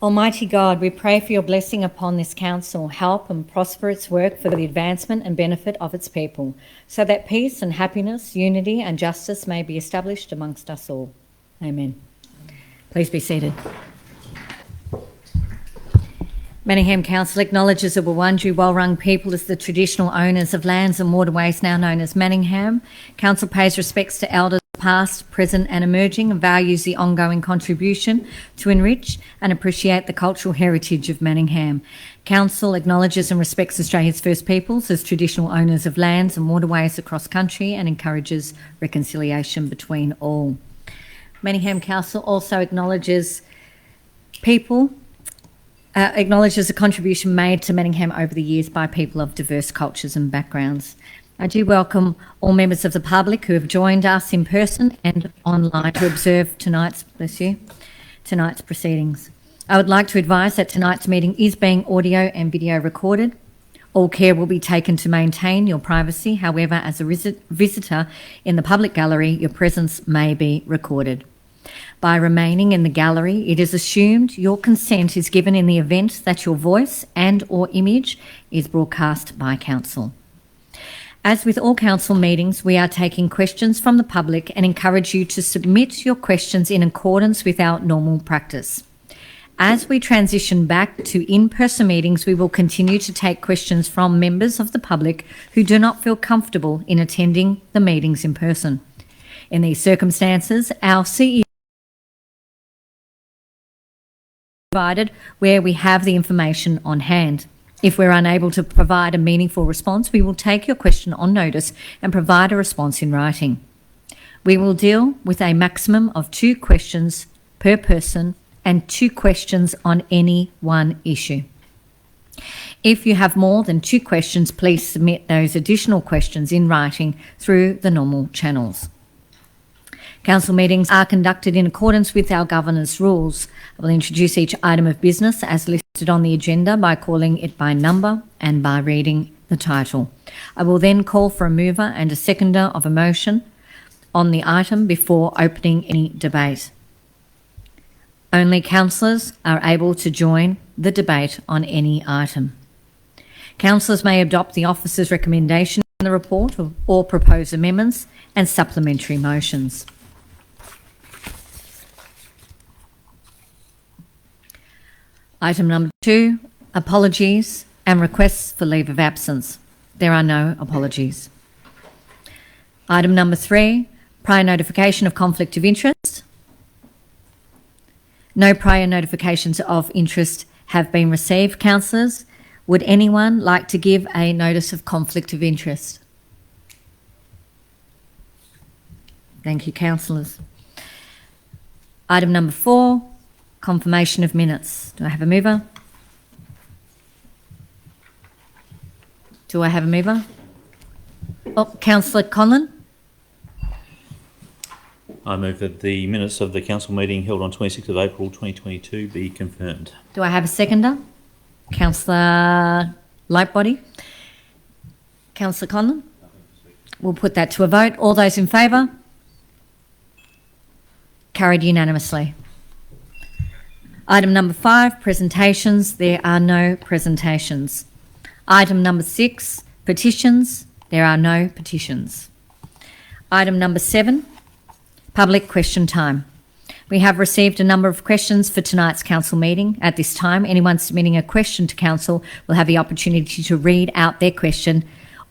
Almighty God, we pray for your blessing upon this council, help and prosper its work for the advancement and benefit of its people, so that peace and happiness, unity and justice may be established amongst us all. Amen. Please be seated. Manningham Council acknowledges the Wurundjeri Wurrung people as the traditional owners of lands and waterways now known as Manningham. Council pays respects to elders past, present and emerging, and values the ongoing contribution to enrich and appreciate the cultural heritage of Manningham. Council acknowledges and respects Australia's First Peoples as traditional owners of lands and waterways across country and encourages reconciliation between all. Manningham Council also acknowledges the contribution made to Manningham over the years by people of diverse cultures and backgrounds. I do welcome all members of the public who have joined us in person and online to observe tonight's proceedings. I would like to advise that tonight's meeting is being audio and video recorded. All care will be taken to maintain your privacy. However, as a visitor in the public gallery, your presence may be recorded. By remaining in the gallery, it is assumed your consent is given in the event that your voice and/or image is broadcast by Council. As with all Council meetings, we are taking questions from the public and encourage you to submit your questions in accordance with our normal practice. As we transition back to in-person meetings, we will continue to take questions from members of the public who do not feel comfortable in attending the meetings in person. In these circumstances, our CEO provided where we have the information on hand. If we're unable to provide a meaningful response, we will take your question on notice and provide a response in writing. We will deal with a maximum of 2 questions per person and 2 questions on any one issue. If you have more than 2 questions, please submit those additional questions in writing through the normal channels. Council meetings are conducted in accordance with our Governor's rules. I will introduce each item of business as listed on the agenda by calling it by number and by reading the title. I will then call for a mover and a seconder of a motion on the item before opening any debate. Only councillors are able to join the debate on any item. Councillors may adopt the officer's recommendation in the report or propose amendments and supplementary motions. Item number 2, apologies and requests for leave of absence. There are no apologies. Item number 3, prior notification of conflict of interest. No prior notifications of interest have been received. Councillors, would anyone like to give a notice of conflict of interest? Thank you, councillors. Item number 4, confirmation of minutes. Do I have a mover? Do I have a mover? Oh, Councillor Conlon. I move that the minutes of the council meeting held on 26th of April 2022 be confirmed. Do I have a seconder? Councillor Lightbody. Councillor Conlon. We'll put that to a vote. All those in favour? Carried unanimously. Item number 5, presentations. There are no presentations. Item number 6, petitions. There are no petitions. Item number 7, public question time. We have received a number of questions for tonight's council meeting. At this time, anyone submitting a question to council will have the opportunity to read out their question,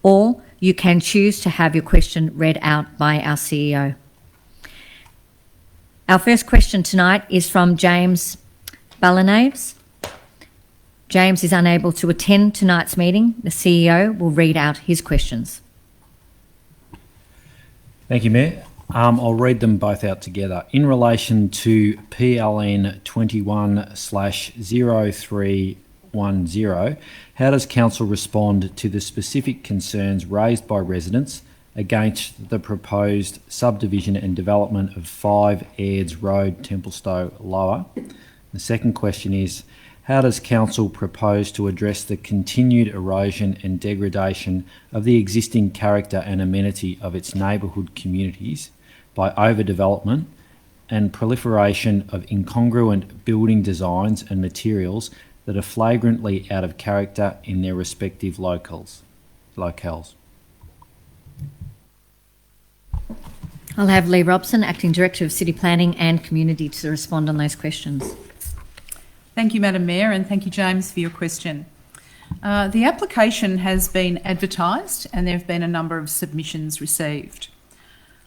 or you can choose to have your question read out by our CEO. Our first question tonight is from James Ballinaves. James is unable to attend tonight's meeting. The CEO will read out his questions. Thank you, Mayor. I'll read them both out together. In relation to PLN 21/0310, how does Council respond to the specific concerns raised by residents against the proposed subdivision and development of 5 Airds Road, Templestowe Lower? The second question is, how does Council propose to address the continued erosion and degradation of the existing character and amenity of its neighbourhood communities by overdevelopment and proliferation of incongruent building designs and materials that are flagrantly out of character in their respective locales. I'll have Lee Robson, Acting Director of City Planning and Community, to respond on those questions. Thank you, Madam Mayor, and thank you, James, for your question. The application has been advertised and there have been a number of submissions received.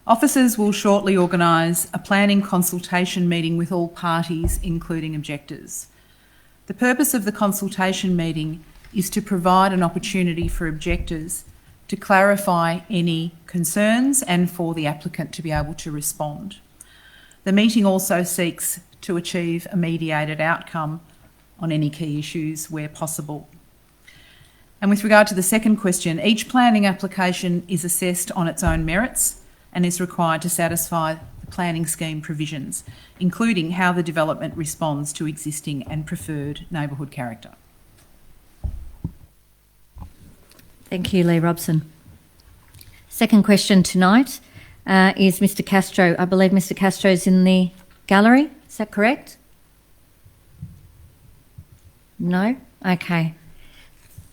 Officers will shortly organise a planning consultation meeting with all parties, including objectors. The purpose of the consultation meeting is to provide an opportunity for objectors to clarify any concerns and for the applicant to be able to respond. The meeting also seeks to achieve a mediated outcome on any key issues where possible. And with regard to the second question, each planning application is assessed on its own merits and is required to satisfy the planning scheme provisions, including how the development responds to existing and preferred neighbourhood character. Thank you, Lee Robson. Second question tonight is Mr Castro. I believe Mr Castro's in the gallery. Is that correct? No? Okay.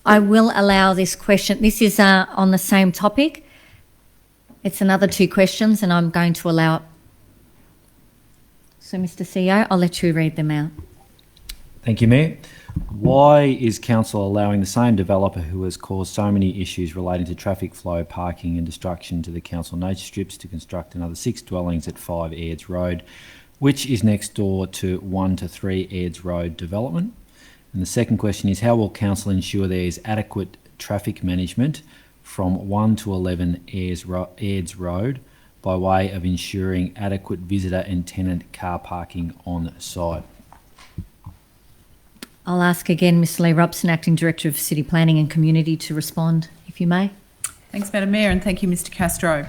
I will allow this question. This is on the same topic. It's another 2 questions and I'm going to allow it. So, Mr CEO, I'll let you read them out. Thank you, Mayor. Why is Council allowing the same developer who has caused so many issues relating to traffic flow, parking and destruction to the Council nature strips to construct another 6 dwellings at 5 Airds Road, which is next door to 1 to 3 Airds Road development? And the second question is, how will Council ensure there is adequate traffic management from 1 to 11 Airds Road by way of ensuring adequate visitor and tenant car parking on site? I'll ask again Ms Lee Robson, Acting Director of City Planning and Community, to respond, if you may. Thanks, Madam Mayor, and thank you, Mr Castro.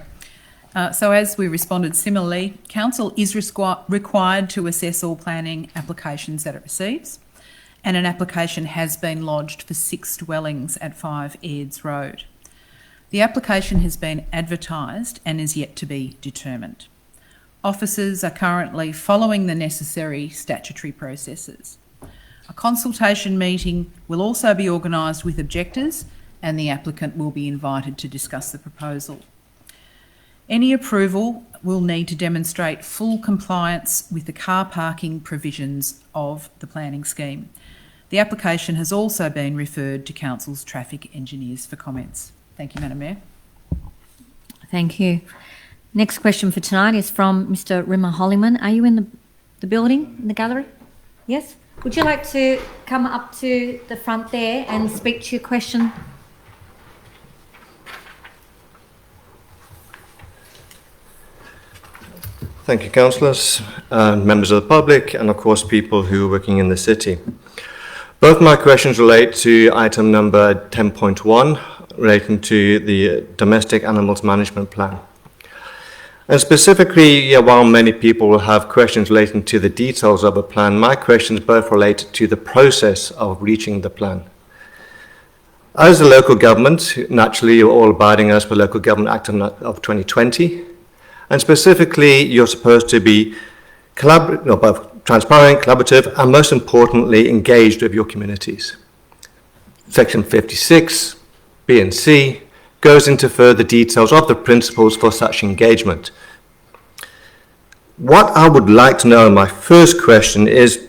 So as we responded similarly, Council is required to assess all planning applications that it receives, and an application has been lodged for 6 dwellings at 5 Airds Road. The application has been advertised and is yet to be determined. Officers are currently following the necessary statutory processes. A consultation meeting will also be organised with objectors and the applicant will be invited to discuss the proposal. Any approval will need to demonstrate full compliance with the car parking provisions of the planning scheme. The application has also been referred to Council's traffic engineers for comments. Thank you, Madam Mayor. Thank you. Next question for tonight is from Mr Rimmer Holliman. Are you in the building, in the gallery? Yes? Would you like to come up to the front there and speak to your question? Thank you, councillors, members of the public, and of course people who are working in the city. Both my questions relate to item number 10.1, relating to the Domestic Animals Management Plan. And specifically, while many people will have questions relating to the details of a plan, my questions both relate to the process of reaching the plan. As a local government, naturally you're all abiding as per Local Government Act of 2020, and specifically you're supposed to be both transparent, collaborative, and most importantly engaged with your communities. Section 56, B and C, goes into further details of the principles for such engagement. What I would like to know in my first question is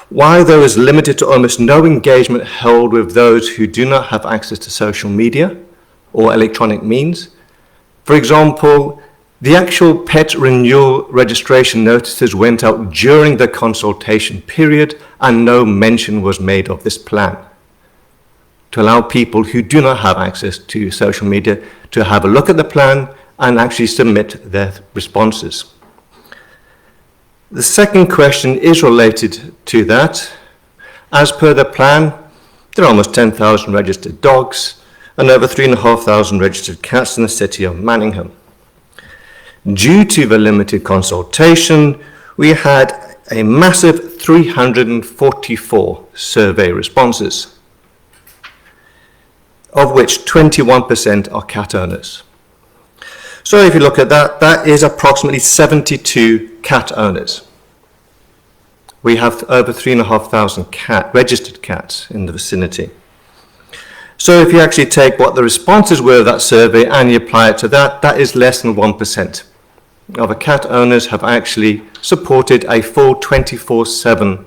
why there is limited to almost no engagement held with those who do not have access to social media or electronic means. For example, the actual pet renewal registration notices went out during the consultation period and no mention was made of this plan, to allow people who do not have access to social media to have a look at the plan and actually submit their responses. The second question is related to that. As per the plan, there are almost 10,000 registered dogs and over 3,500 registered cats in the city of Manningham. Due to the limited consultation, we had a massive 344 survey responses, of which 21% are cat owners. So if you look at that, that is approximately 72 cat owners. We have over 3,500 registered cats in the vicinity. So if you actually take what the responses were of that survey and you apply it to that, that is less than 1% of the cat owners have actually supported a full 24/7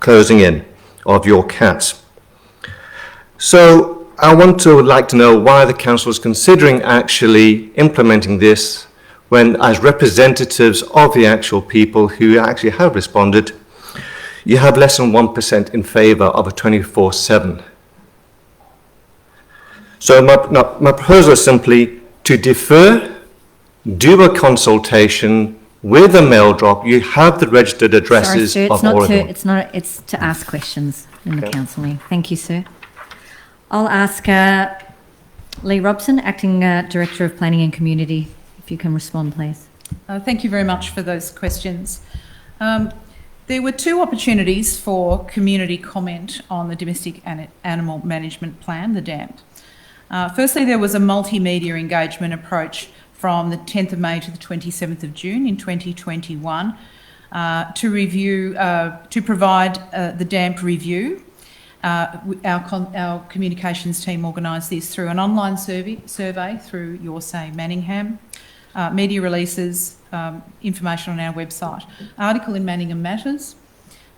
closing in of your cats. So I would like to know why the council is considering actually implementing this when, as representatives of the actual people who actually have responded, you have less than 1% in favour of a 24/7. So my proposal is simply to defer, do a consultation with a mail drop. You have the registered addresses Sorry, sir, of all of them. it's to ask questions in the council meeting. Thank you, sir. I'll ask Lee Robson, Acting Director of Planning and Community, if you can respond, please. Thank you very much for those questions. There were two opportunities for community comment on the Domestic Animal Management Plan, the DAMP. Firstly, there was a multimedia engagement approach from the 10th of May to the 27th of June in 2021 to provide the DAMP review. Our communications team organised this through an online survey through Your Say Manningham, media releases, information on our website, article in Manningham Matters.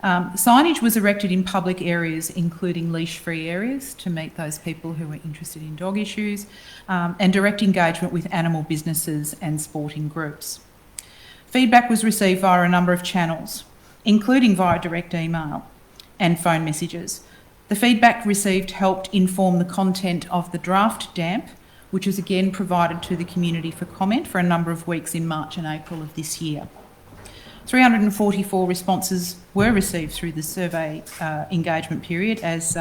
Signage was erected in public areas, including leash-free areas, to meet those people who are interested in dog issues, and direct engagement with animal businesses and sporting groups. Feedback was received via a number of channels, including via direct email and phone messages. The feedback received helped inform the content of the draft DAMP, which was again provided to the community for comment for a number of weeks in March and April of this year. 344 responses were received through the survey engagement period, as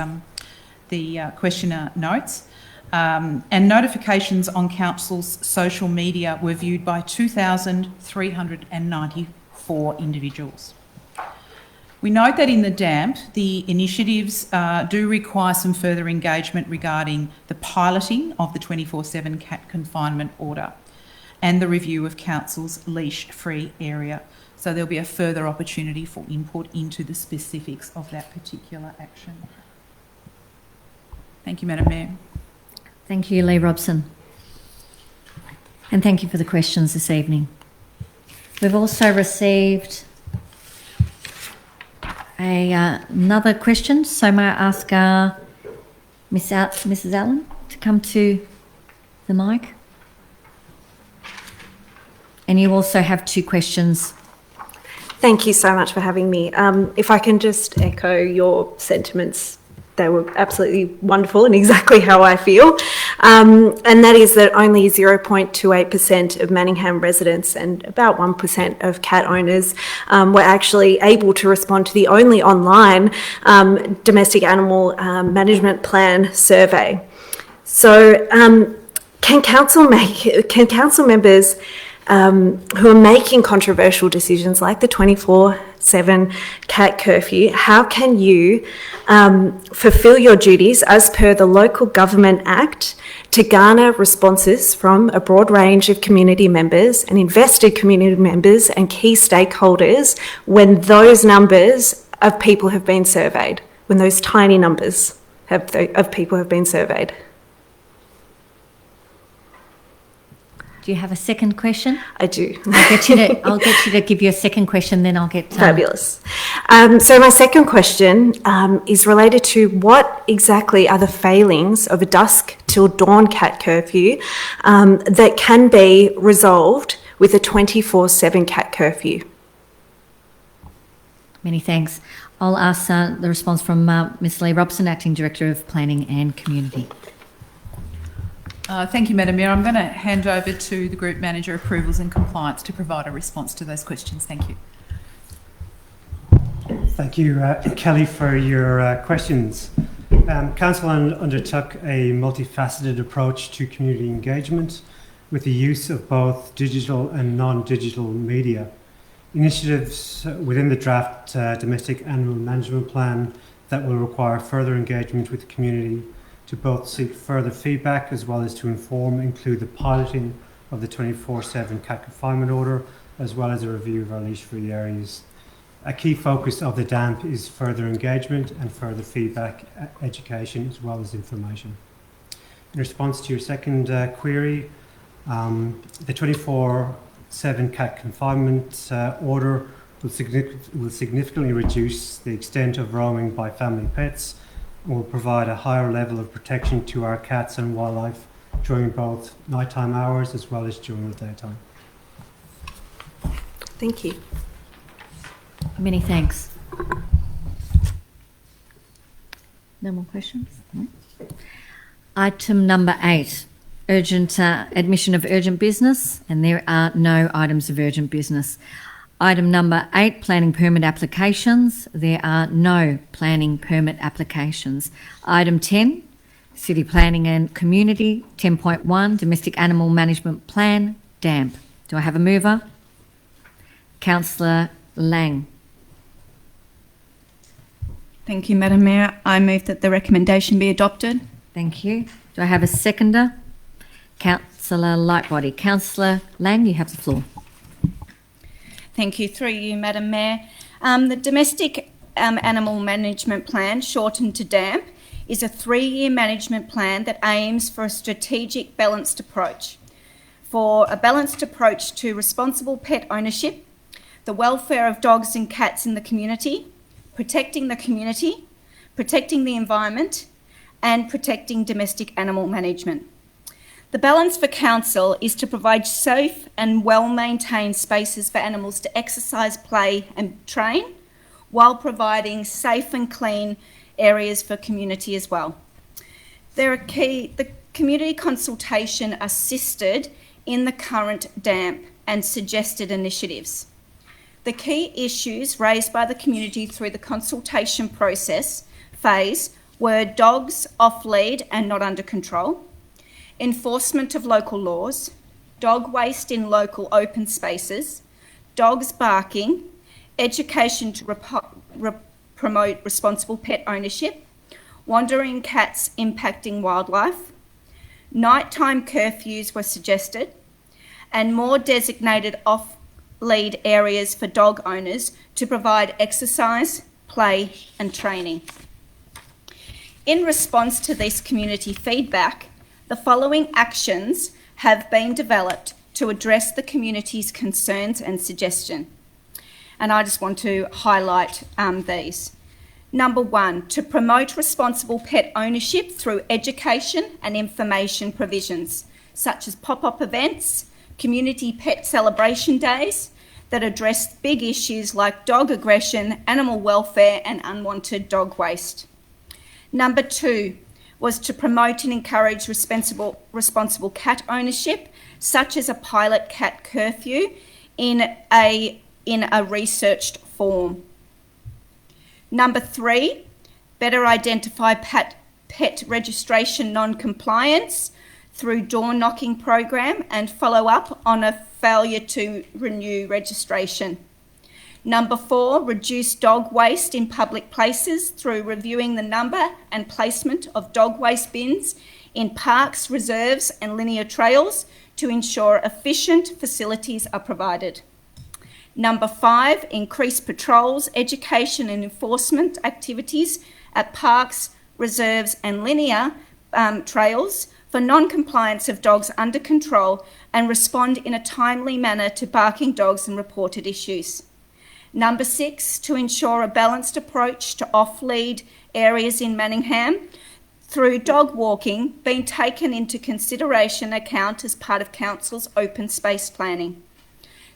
the questioner notes, and notifications on council's social media were viewed by 2,394 individuals. We note that in the DAMP, the initiatives do require some further engagement regarding the piloting of the 24/7 cat confinement order and the review of council's leash-free area. So there'll be a further opportunity for input into the specifics of that particular action. Thank you, Madam Mayor. Thank you, Lee Robson. And thank you for the questions this evening. We've also received another question. So may I ask Mrs. Allen to come to the mic? And you also have two questions. Thank you so much for having me. If I can just echo your sentiments, they were absolutely wonderful and exactly how I feel. And that is that only 0.28% of Manningham residents and about 1% of cat owners were actually able to respond to the only online domestic animal management plan survey. So can council members who are making controversial decisions like the 24/7 cat curfew, how can you fulfil your duties as per the Local Government Act to garner responses from a broad range of community members and invested community members and key stakeholders when those numbers of people have been surveyed, when those tiny numbers of people have been surveyed? Do you have a second question? I do. I'll get you to give you a second question, then I'll get... Fabulous. So my second question is related to what exactly are the failings of a dusk till dawn cat curfew that can be resolved with a 24/7 cat curfew? Many thanks. I'll ask the response from Ms. Lee Robson, Acting Director of Planning and Community. Thank you, Madam Mayor. I'm going to hand over to the Group Manager, Approvals and Compliance, to provide a response to those questions. Thank you. Thank you, Kelly, for your questions. Council undertook a multifaceted approach to community engagement with the use of both digital and non-digital media. Initiatives within the draft Domestic Animal Management Plan that will require further engagement with the community to both seek further feedback as well as to include the piloting of the 24/7 cat confinement order, as well as a review of our leash-free areas. A key focus of the DAMP is further engagement and further feedback, education, as well as information. In response to your second query, the 24/7 cat confinement order will significantly reduce the extent of roaming by family pets and will provide a higher level of protection to our cats and wildlife during both nighttime hours as well as during the daytime. Thank you. Many thanks. No more questions? No. Item number 8, urgent admission of urgent business, and there are no items of urgent business. Item number 8, planning permit applications. There are no planning permit applications. Item 10, city planning and community. 10.1, domestic animal management plan, DAMP. Do I have a mover? Councillor Lang. Thank you, Madam Mayor. I move that the recommendation be adopted. Thank you. Do I have a seconder? Councillor Lightbody. Councillor Lang, you have the floor. Thank you. Through you, Madam Mayor. The Domestic Animal Management Plan, shortened to DAMP, is a 3-year management plan that aims for a strategic balanced approach. For a balanced approach to responsible pet ownership, the welfare of dogs and cats in the community, protecting the environment, and protecting domestic animal management. The balance for council is to provide safe and well-maintained spaces for animals to exercise, play and train, while providing safe and clean areas for community as well. The community consultation assisted in the current DAMP and suggested initiatives. The key issues raised by the community through the consultation process phase were dogs off lead and not under control, enforcement of local laws, dog waste in local open spaces, dogs barking, education to promote responsible pet ownership, wandering cats impacting wildlife, nighttime curfews were suggested, and more designated off-lead areas for dog owners to provide exercise, play and training. In response to this community feedback, the following actions have been developed to address the community's concerns and suggestion. And I just want to highlight these. Number 1, to promote responsible pet ownership through education and information provisions, such as pop-up events, community pet celebration days that address big issues like dog aggression, animal welfare and unwanted dog waste. Number 2 was to promote and encourage responsible cat ownership, such as a pilot cat curfew in a researched form. Number 3, better identify pet registration non-compliance through door knocking program and follow up on a failure to renew registration. Number 4, reduce dog waste in public places through reviewing the number and placement of dog waste bins in parks, reserves and linear trails to ensure efficient facilities are provided. Number 5, increase patrols, education and enforcement activities at parks, reserves and linear trails for non-compliance of dogs under control and respond in a timely manner to barking dogs and reported issues. Number 6, to ensure a balanced approach to off-lead areas in Manningham through dog walking being taken into consideration account as part of Council's open space planning.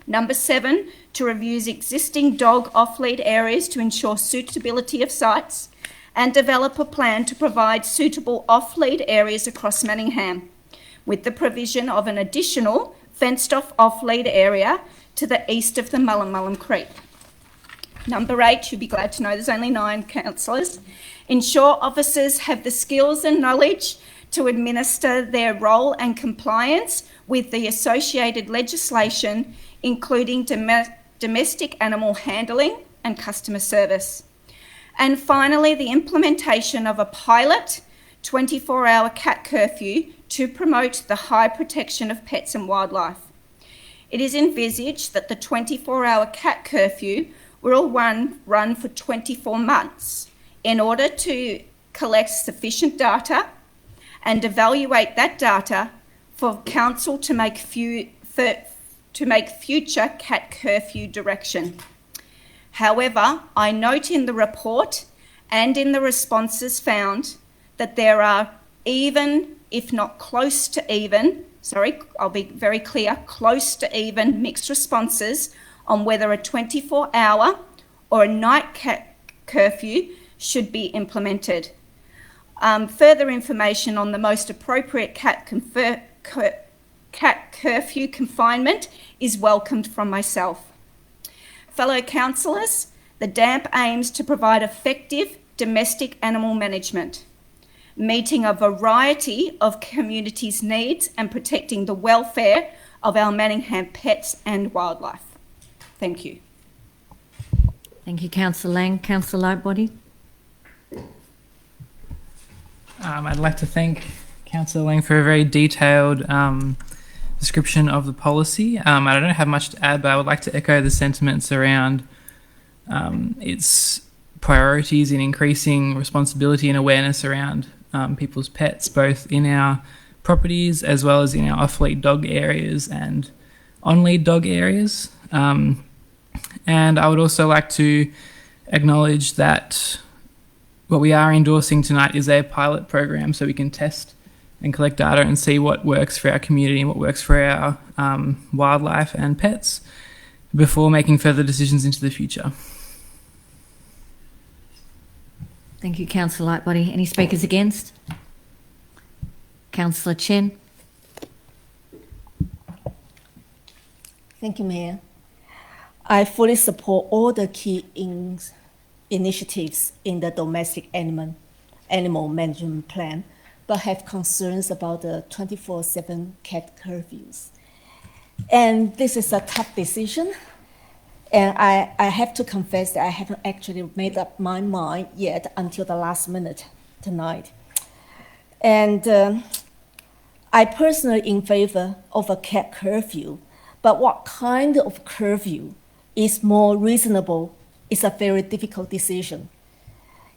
Number 7, to review existing dog off-lead areas to ensure suitability of sites and develop a plan to provide suitable off-lead areas across Manningham, with the provision of an additional fenced-off off-lead area to the east of the Mullumbullen Creek. Number 8, you'll be glad to know there's only 9 councillors. Ensure officers have the skills and knowledge to administer their role and compliance with the associated legislation, including domestic animal handling and customer service. And finally, the implementation of a pilot 24-hour cat curfew to promote the high protection of pets and wildlife. It is envisaged that the 24-hour cat curfew will run for 24 months in order to collect sufficient data and evaluate that data for council to make future cat curfew direction. However, I note in the report and in the responses found that there are even, if not close to even, I'll be very clear, close to even mixed responses on whether a 24-hour or a night cat curfew should be implemented. Further information on the most appropriate cat curfew confinement is welcomed from myself. Fellow councillors, the DAMP aims to provide effective domestic animal management, meeting a variety of communities' needs and protecting the welfare of our Manningham pets and wildlife. Thank you. Thank you, Councillor Lang. Councillor Lightbody. I'd like to thank Councillor Lang for a very detailed description of the policy. I don't have much to add, but I would like to echo the sentiments around its priorities in increasing responsibility and awareness around people's pets, both in our properties as well as in our off-lead dog areas and on-lead dog areas. And I would also like to acknowledge that what we are endorsing tonight is a pilot program, so we can test and collect data and see what works for our community and what works for our wildlife and pets before making further decisions into the future. Thank you, Councillor Lightbody. Any speakers against? Councillor Chen. Thank you, Mayor. I fully support all the key initiatives in the domestic animal management plan, but have concerns about the 24/7 cat curfews. And this is a tough decision. And I have to confess that I haven't actually made up my mind yet until the last minute tonight. And I personally in favor of a cat curfew, but what kind of curfew is more reasonable is a very difficult decision.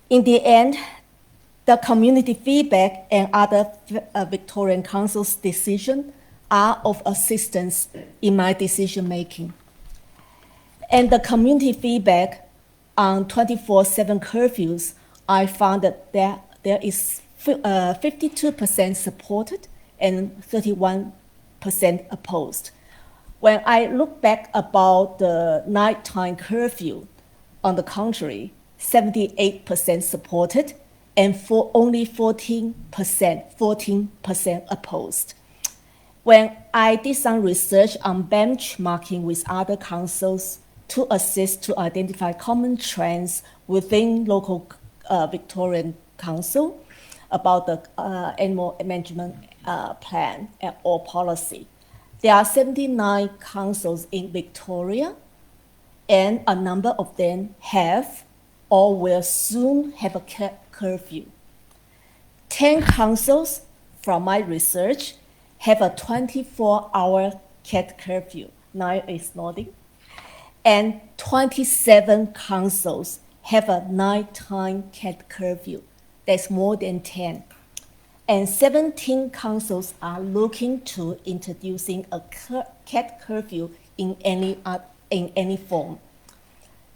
In the end, the community feedback and other Victorian Council's decision are of assistance in my decision making. And the community feedback on 24/7 curfews, I found that there is 52% supported and 31% opposed. When I look back about the nighttime curfew, on the contrary, 78% supported and only 14% opposed. When I did some research on benchmarking with other councils to assist to identify common trends within local Victorian Council about the animal management plan or policy, there are 79 councils in Victoria, and a number of them have or will soon have a cat curfew. 10 councils, from my research, have a 24-hour cat curfew. Now it's nodding. And 27 councils have a nighttime cat curfew. That's more than 10. And 17 councils are looking to introducing a cat curfew in any form.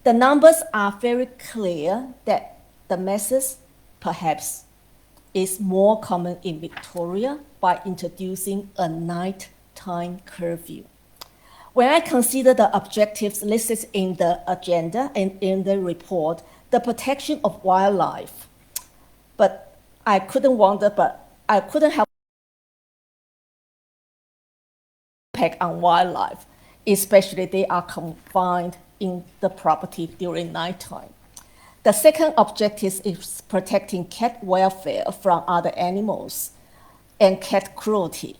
The numbers are very clear that the message perhaps is more common in Victoria by introducing a nighttime curfew. When I consider the objectives listed in the agenda and in the report, the protection of wildlife, but I couldn't help impact on wildlife, especially they are confined in the property during nighttime. The second objective is protecting cat welfare from other animals and cat cruelty.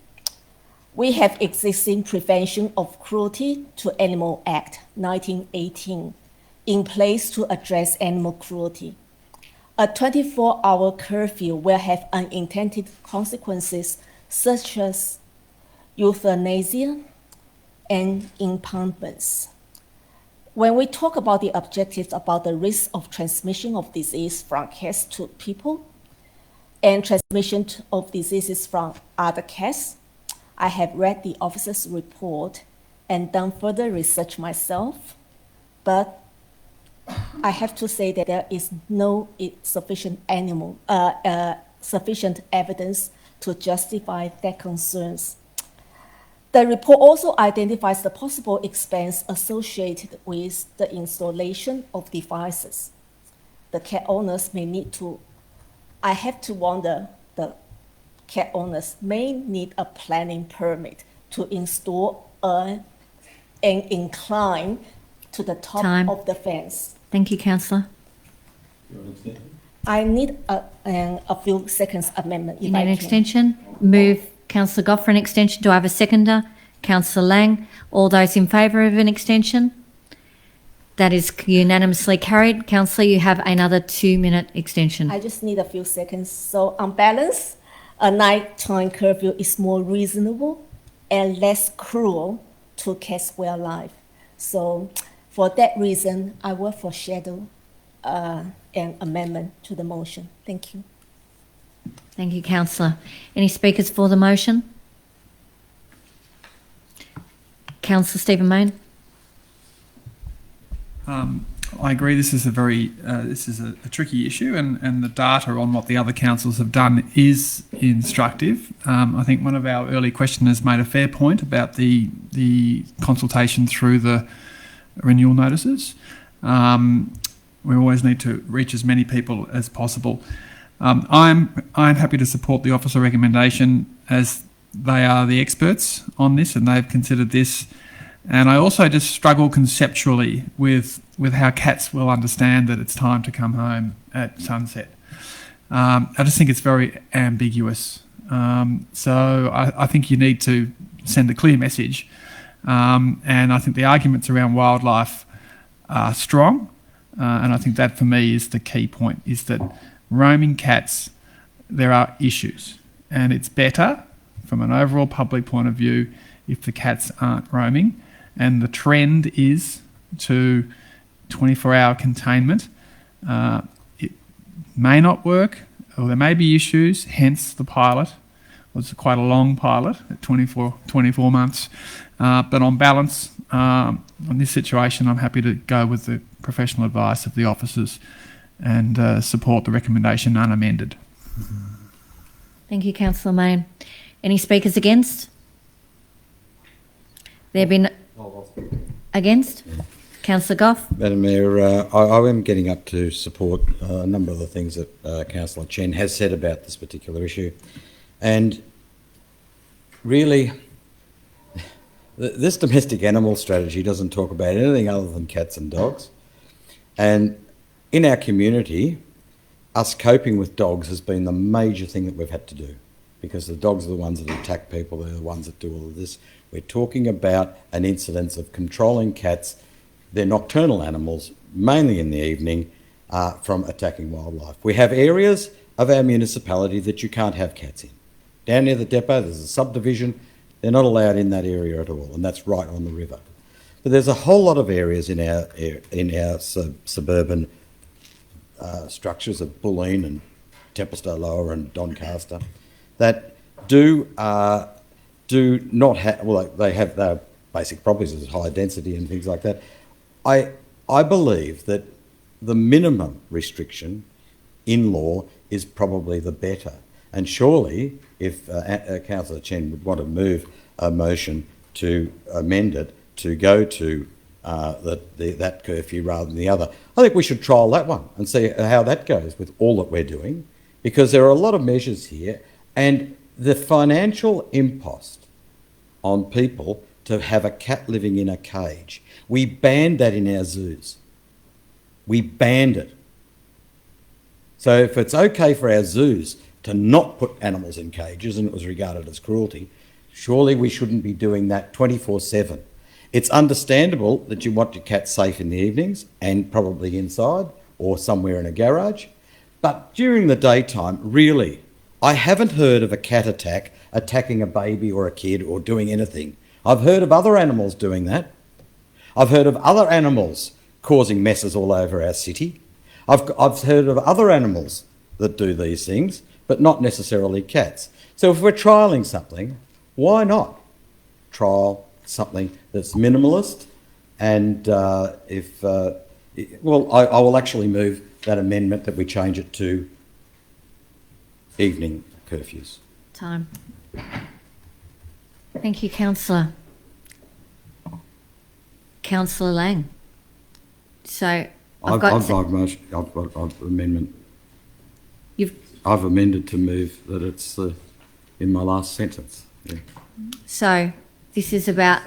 We have existing Prevention of Cruelty to Animal Act 1918 in place to address animal cruelty. A 24-hour curfew will have unintended consequences such as euthanasia and impoundments. When we talk about the objectives about the risk of transmission of disease from cats to people and transmission of diseases from other cats, I have read the officer's report and done further research myself, but I have to say that there is no sufficient evidence to justify their concerns. The report also identifies the possible expense associated with the installation of devices. The cat owners may need to, I have to wonder, the cat owners may need a planning permit to install an incline to the top Time. of the fence. Thank you, councillor. I need a few seconds amendment. You if need I an can. extension? Move Councillor Goff for an extension. Do I have a seconder? Councillor Lang. All those in favour of an extension? That is unanimously carried. Councillor, you have another 2-minute extension. I just need a few seconds. So on balance, a nighttime curfew is more reasonable and less cruel to cats' wildlife. So for that reason, I will foreshadow an amendment to the motion. Thank you. Thank you, councillor. Any speakers for the motion? Councillor Stephen Mayne. I agree. This is a tricky issue, and the data on what the other councils have done is instructive. I think one of our early questioners made a fair point about the consultation through the renewal notices. We always need to reach as many people as possible. I'm happy to support the officer recommendation, as they are the experts on this and they've considered this. And I also just struggle conceptually with how cats will understand that it's time to come home at sunset. I just think it's very ambiguous. So I think you need to send a clear message. And I think the arguments around wildlife are strong. And I think that for me is the key point, is that roaming cats, there are issues. And it's better from an overall public point of view if the cats aren't roaming. And the trend is to 24-hour containment. It may not work, or there may be issues, hence the pilot. It's quite a long pilot at 24 months. But on balance, on this situation, I'm happy to go with the professional advice of the officers and support the recommendation unamended. Thank you, Councillor Mayne. Any speakers against? There have been against? Councillor Goff. Madam Mayor, I am getting up to support a number of the things that Councillor Chen has said about this particular issue. And really, this domestic animal strategy doesn't talk about anything other than cats and dogs. And in our community, us coping with dogs has been the major thing that we've had to do, because the dogs are the ones that attack people, they're the ones that do all of this. We're talking about an incidence of controlling cats. They're nocturnal animals, mainly in the evening, from attacking wildlife. We have areas of our municipality that you can't have cats in. Down near the depot, there's a subdivision. They're not allowed in that area at all, and that's right on the river. But there's a whole lot of areas in our suburban structures of Bulleen and Templestowe Lower and Doncaster that do not have, well, they have their basic properties as high density and things like that. I believe that the minimum restriction in law is probably the better. And surely, if Councillor Chen would want to move a motion to amend it to go to that curfew rather than the other, I think we should trial that one and see how that goes with all that we're doing, because there are a lot of measures here, and the financial impost on people to have a cat living in a cage. We banned that in our zoos. We banned it. So if it's okay for our zoos to not put animals in cages and it was regarded as cruelty, surely we shouldn't be doing that 24/7. It's understandable that you want your cat safe in the evenings and probably inside or somewhere in a garage, But during the daytime, really, I haven't heard of a cat attacking a baby or a kid or doing anything. I've heard of other animals doing that. I've heard of other animals causing messes all over our city. I've heard of other animals that do these things, but not necessarily cats. So if we're trialling something, why not trial something that's minimalist? And I will actually move that amendment that we change it to evening curfews. Time. Thank you, Councillor. Councillor Lang. So I've amendment. You've I've amended to move that it's in my last sentence. Yeah. So this is about.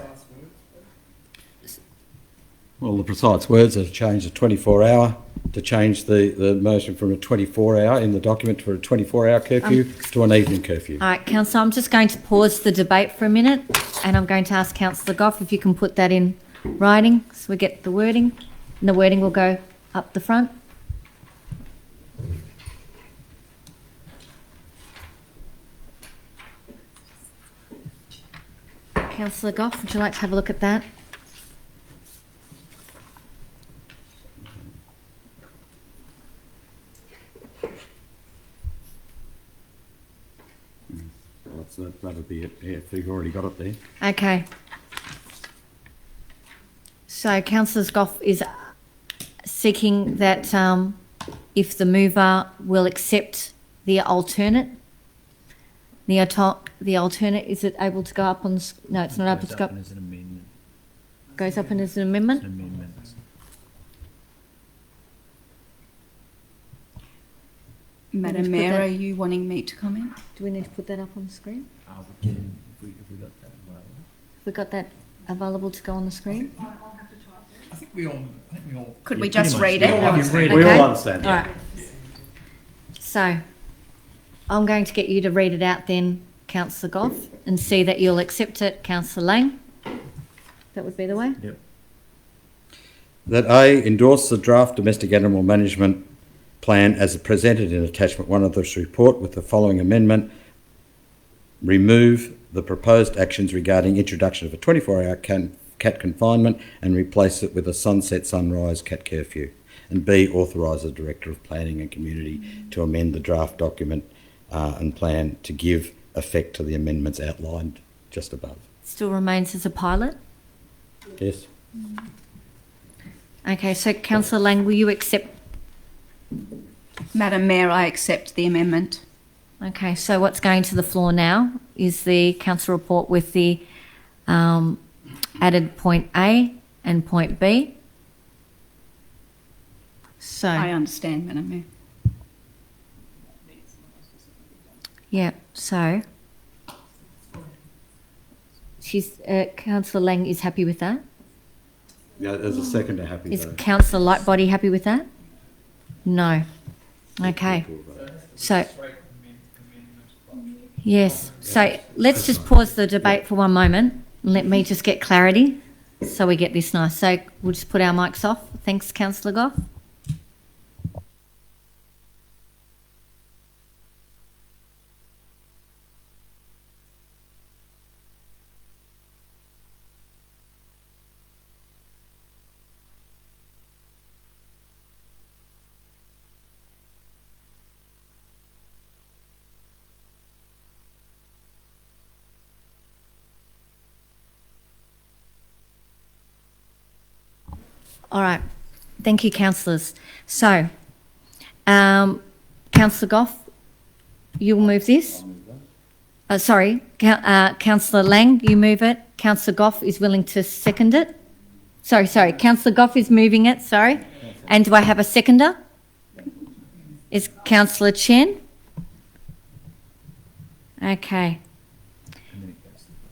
Well, the precise words are to change the 24-hour, to change the motion from a 24-hour in the document for a 24-hour curfew to an evening curfew. All right, Councillor, I'm just going to pause the debate for a minute, and I'm going to ask Councillor Goff if you can put that in writing so we get the wording, and the wording will go up the front. Councillor Goff, would you like to have a look at that? That'll be it. Yeah, if you've already got it there. Okay. So Councillor Goff is seeking that if the mover will accept the alternate, the alternate, is it able to go up on? No, it's not able to go up. As an amendment. Goes up as an amendment. An amendment. Madam Mayor, are you wanting me to comment? Do we need to put that up on the screen? We can, if we got that available. Have we got that available to go on the screen? I think we all. Could we just read it? We all understand. All right. So I'm going to get you to read it out then, Councillor Goff, and see that you'll accept it, Councillor Lang. That would be the way? Yep. That A, endorse the draft domestic animal management plan as presented in attachment 1 of this report with the following amendment. Remove the proposed actions regarding introduction of a 24-hour cat confinement and replace it with a sunset sunrise cat curfew. And B, authorise the Director of Planning and Community to amend the draft document and plan to give effect to the amendments outlined just above. Still remains as a pilot? Yes. Okay, so Councillor Lang, will you accept? Madam Mayor, I accept the amendment. Okay, so what's going to the floor now is the council report with the added point A and point B. So I understand, Madam Mayor. yeah, so Councillor Lang is happy with that. Yeah, there's a second to happy. Is Councillor Lightbody happy with that? No. Okay. So yes. So let's just pause the debate for one moment. Let me just get clarity so we get this nice. So we'll just put our mics off. Thanks, Councillor Goff. All right. Thank you, councillors. So, Councillor Goff, you will move this? Sorry, Councillor Lang, you move it. Councillor Goff is willing to second it. Sorry. Councillor Goff is moving it, sorry. And do I have a seconder? Is Councillor Chen? Okay.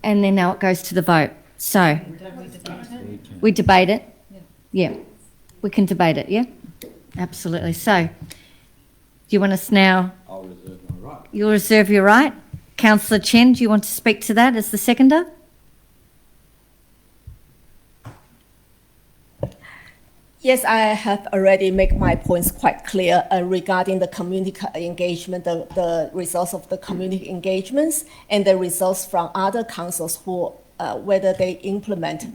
And then now it goes to the vote. So, we debate it. Yeah, we can debate it, yeah? Absolutely. So, do you want us now? I'll reserve my right. You'll reserve your right. Councillor Chen, do you want to speak to that as the seconder? Yes, I have already made my points quite clear regarding the community engagement, the results of the community engagements, and the results from other councils who, whether they implement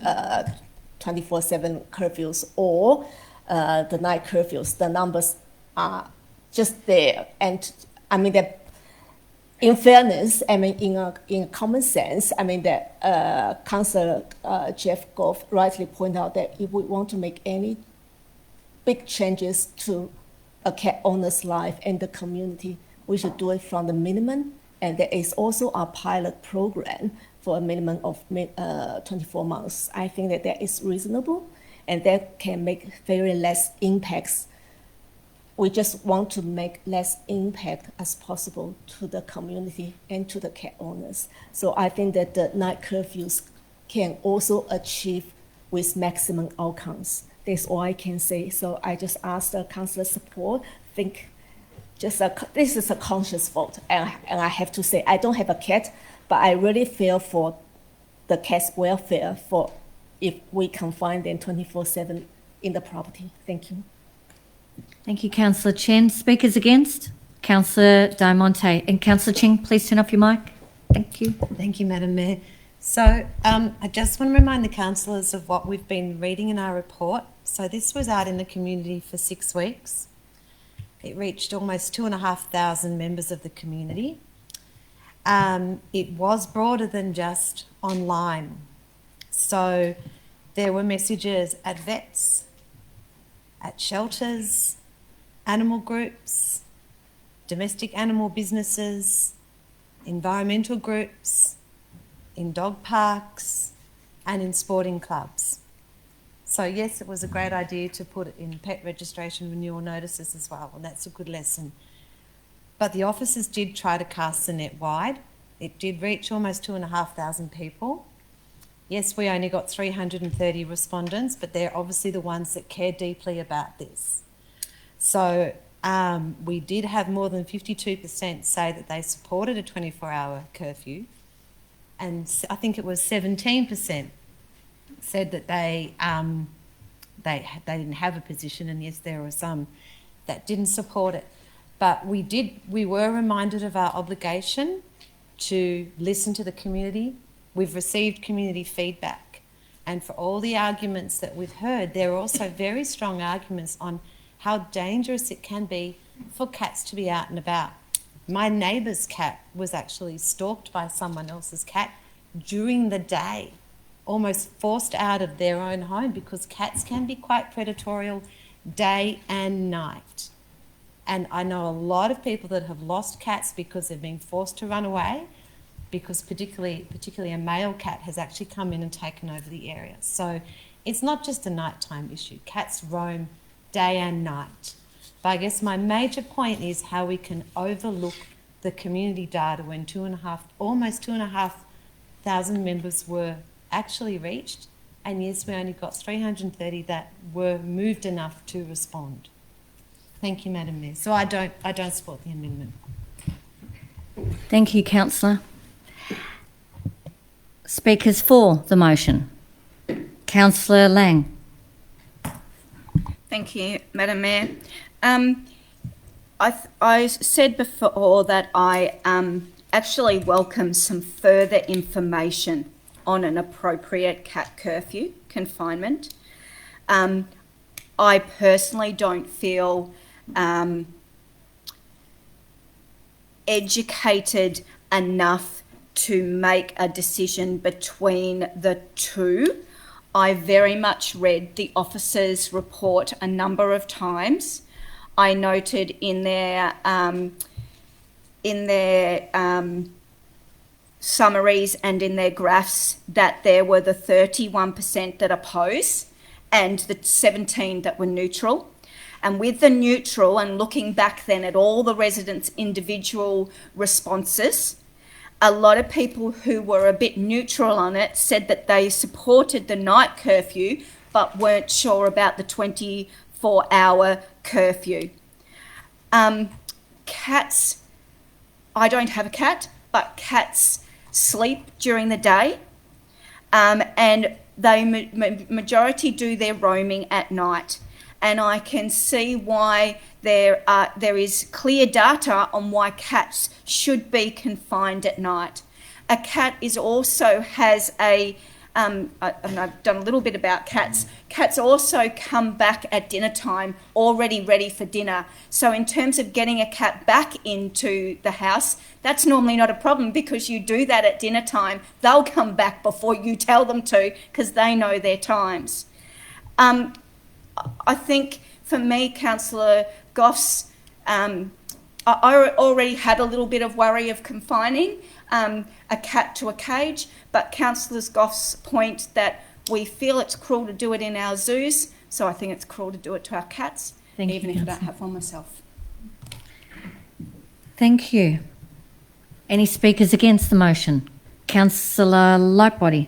24/7 curfews or the night curfews. The numbers are just there, and I mean that. In fairness, I mean, in common sense, I mean that Councillor Jeff Goff rightly pointed out that if we want to make any big changes to a cat owner's life and the community, we should do it from the minimum. And there is also a pilot program for a minimum of 24 months. I think that is reasonable, and that can make very less impacts. We just want to make less impact as possible to the community and to the cat owners. So I think that the night curfews can also achieve with maximum outcomes. That's all I can say. So I just ask the councillor support. Think this is a conscious vote, and I have to say I don't have a cat, but I really feel for the cat's welfare for if we confine them 24/7 in the property. Thank you. Thank you, Councillor Chen. Speakers against? Councillor Diamonte. And Councillor Ching, please turn off your mic. Thank you. Thank you, Madam Mayor. So I just want to remind the councillors of what we've been reading in our report. So this was out in the community for 6 weeks. It reached almost 2,500 members of the community. It was broader than just online. So there were messages at vets, at shelters, animal groups, domestic animal businesses, environmental groups, in dog parks, and in sporting clubs. So yes, it was a great idea to put it in pet registration renewal notices as well, and that's a good lesson. But the officers did try to cast the net wide. It did reach almost 2,500 people. Yes, we only got 330 respondents, but they're obviously the ones that care deeply about this. So we did have more than 52% say that they supported a 24-hour curfew, and I think it was 17% said that they didn't have a position, and yes, there were some that didn't support it. But we were reminded of our obligation to listen to the community. We've received community feedback, and for all the arguments that we've heard, there are also very strong arguments on how dangerous it can be for cats to be out and about. My neighbour's cat was actually stalked by someone else's cat during the day, almost forced out of their own home, because cats can be quite predatory day and night. And I know a lot of people that have lost cats because they've been forced to run away, because particularly a male cat has actually come in and taken over the area. So it's not just a nighttime issue. Cats roam day and night. But I guess my major point is how we can overlook the community data when almost 2,500 members were actually reached. And yes, we only got 330 that were moved enough to respond. Thank you, Madam Mayor. So I don't support the amendment. Thank you, Councillor. Speakers for the motion. Councillor Lang. Thank you, Madam Mayor. I said before that I actually welcome some further information on an appropriate cat curfew confinement. I personally don't feel educated enough to make a decision between the two. I very much read the officers' report a number of times. I noted in their summaries and in their graphs that there were the 31% that oppose and the 17% that were neutral. And with the neutral, and looking back then at all the residents' individual responses, a lot of people who were a bit neutral on it said that they supported the night curfew but weren't sure about the 24-hour curfew. Cats, I don't have a cat, but cats sleep during the day, and they majority do their roaming at night. and I can see why there is clear data on why cats should be confined at night. A cat has a and I've done a little bit about cats. Cats also come back at dinner time already ready for dinner. So in terms of getting a cat back into the house, that's normally not a problem because you do that at dinner time. They'll come back before you tell them to because they know their times. I think for me, Councillor Goff's, I already had a little bit of worry of confining a cat to a cage, but Councillor Goff's point that we feel it's cruel to do it in our zoos, so I think it's cruel to do it to our cats, even if I don't have one myself. Thank you. Any speakers against the motion? Councillor Lightbody.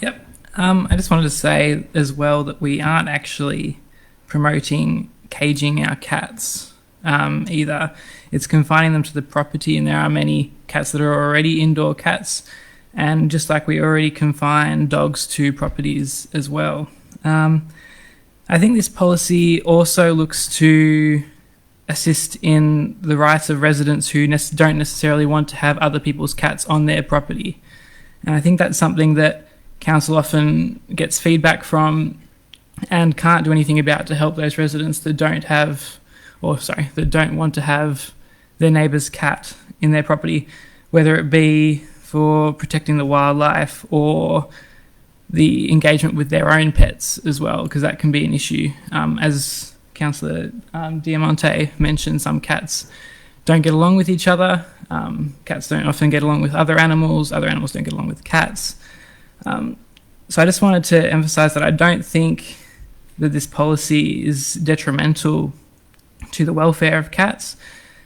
Yep. I just wanted to say as well that we aren't actually promoting caging our cats either. It's confining them to the property, and there are many cats that are already indoor cats, and just like we already confine dogs to properties as well. I think this policy also looks to assist in the rights of residents who don't necessarily want to have other people's cats on their property. And I think that's something that council often gets feedback from and can't do anything about to help those residents that don't want to have their neighbour's cat in their property, whether it be for protecting the wildlife or the engagement with their own pets as well, because that can be an issue. As Councillor Diamante mentioned, some cats don't get along with each other. Cats don't often get along with other animals don't get along with cats. So I just wanted to emphasise that I don't think that this policy is detrimental to the welfare of cats.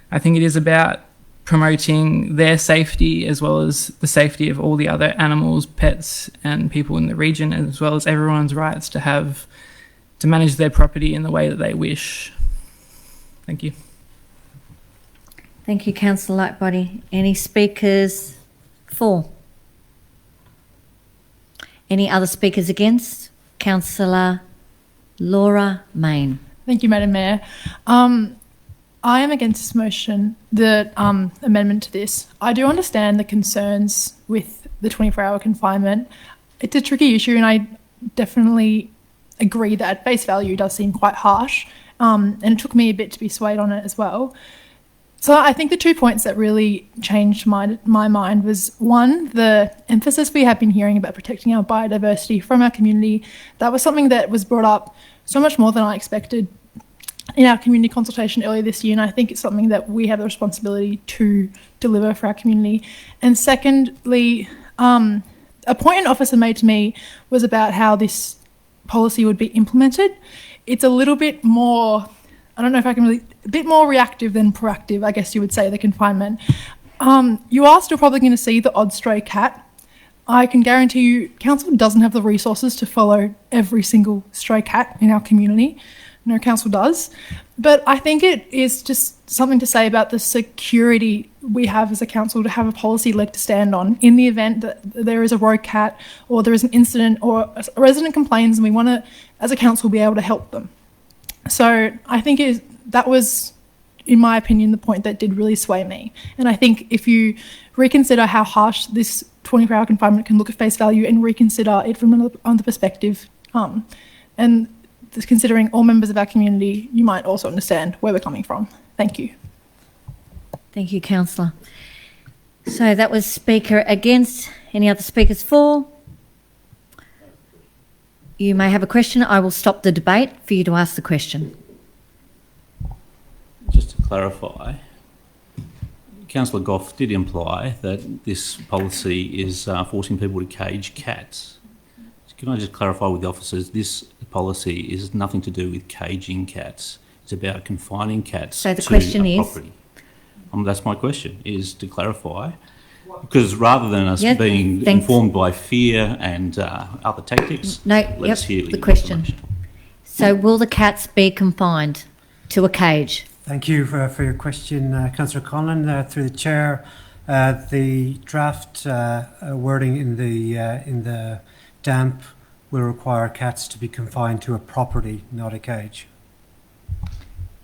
I think it is about promoting their safety as well as the safety of all the other animals, pets and people in the region, as well as everyone's rights to manage their property in the way that they wish. Thank you. Thank you, Councillor Lightbody. Any speakers for? Any other speakers against? Councillor Laura Main. Thank you, Madam Mayor. I am against this motion, the amendment to this. I do understand the concerns with the 24-hour confinement. It's a tricky issue, and I definitely agree that at face value does seem quite harsh, and it took me a bit to be swayed on it as well. So I think the 2 points that really changed my mind was, one, the emphasis we have been hearing about protecting our biodiversity from our community. That was something that was brought up so much more than I expected in our community consultation earlier this year, and I think it's something that we have the responsibility to deliver for our community. And secondly, a point an officer made to me was about how this policy would be implemented. It's a little bit more, I don't know if I can really, a bit more reactive than proactive, I guess you would say, the confinement. You are still probably going to see the odd stray cat. I can guarantee you council doesn't have the resources to follow every single stray cat in our community. No council does. But I think it is just something to say about the security we have as a council to have a policy leg to stand on in the event that there is a rogue cat or there is an incident or a resident complains, and we want to, as a council, be able to help them. So I think that was, in my opinion, the point that did really sway me. And I think if you reconsider how harsh this 24-hour confinement can look at face value and reconsider it from another perspective, and considering all members of our community, you might also understand where we're coming from. Thank you. Thank you, Councillor. So that was speaker against. Any other speakers for? You may have a question. I will stop the debate for you to ask the question. Just to clarify, Councillor Goff did imply that this policy is forcing people to cage cats. Can I just clarify with the officers, this policy is nothing to do with caging cats. It's about confining cats so the question is, property. That's my question, is to clarify. Because rather than us being informed by fear and other tactics, let's hear the question. So will the cats be confined to a cage? Thank you for your question, Councillor Conlon. Through the chair, the draft wording in the damp will require cats to be confined to a property, not a cage.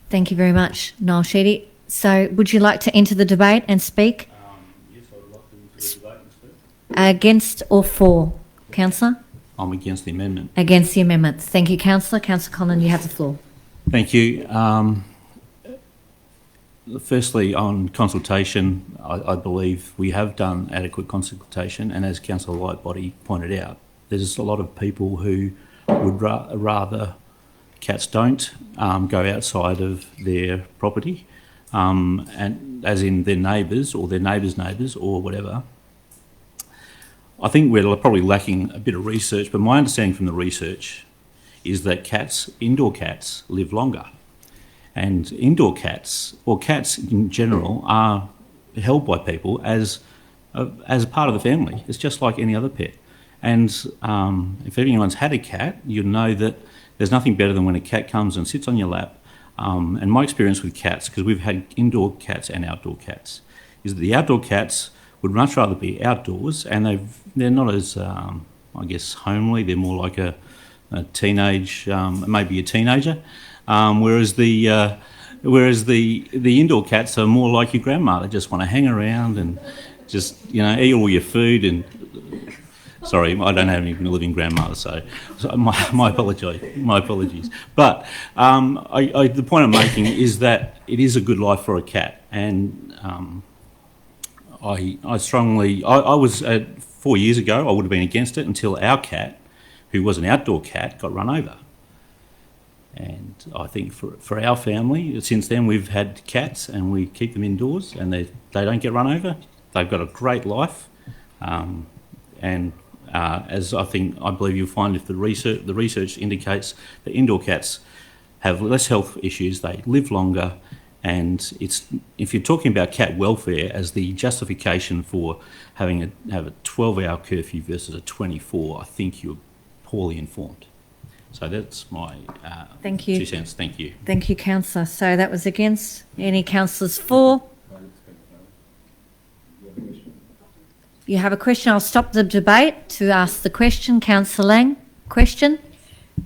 Thank you very much, Noel Sheedy. So would you like to enter the debate and speak? Yes, I'd like to enter the debate and speak. Against or for? Councillor? I'm against the amendment. Against the amendment. Thank you, Councillor. Councillor Conlon, you have the floor. Thank you. Firstly, on consultation, I believe we have done adequate consultation, and as Councillor Lightbody pointed out, there's a lot of people who would rather cats don't go outside of their property, and as in their neighbours or their neighbours' neighbours or whatever. I think we're probably lacking a bit of research, but my understanding from the research is that cats, indoor cats, live longer. And indoor cats, or cats in general, are held by people as a part of the family. It's just like any other pet. And if anyone's had a cat, you'll know that there's nothing better than when a cat comes and sits on your lap. And my experience with cats, because we've had indoor cats and outdoor cats, is that the outdoor cats would much rather be outdoors, and they're not as, I guess, homely. They're more like a teenage, maybe a teenager. Whereas the indoor cats are more like your grandma. They just want to hang around and just, eat all your food. And sorry, I don't have any living grandmother, so my apologies. But the point I'm making is that it is a good life for a cat, and I was 4 years ago, I would have been against it until our cat, who was an outdoor cat, got run over. And I think for our family, since then we've had cats and we keep them indoors and they don't get run over. They've got a great life. As I believe you'll find if the research indicates that indoor cats have less health issues, they live longer, and if you're talking about cat welfare as the justification for have a 12-hour curfew versus a 24, I think you're poorly informed. So that's my Thank you. 2 cents. Thank you. Thank you, Councillor. So that was against. Any councillors for? You have a question? I'll stop the debate to ask the question. Councillor Lang, question?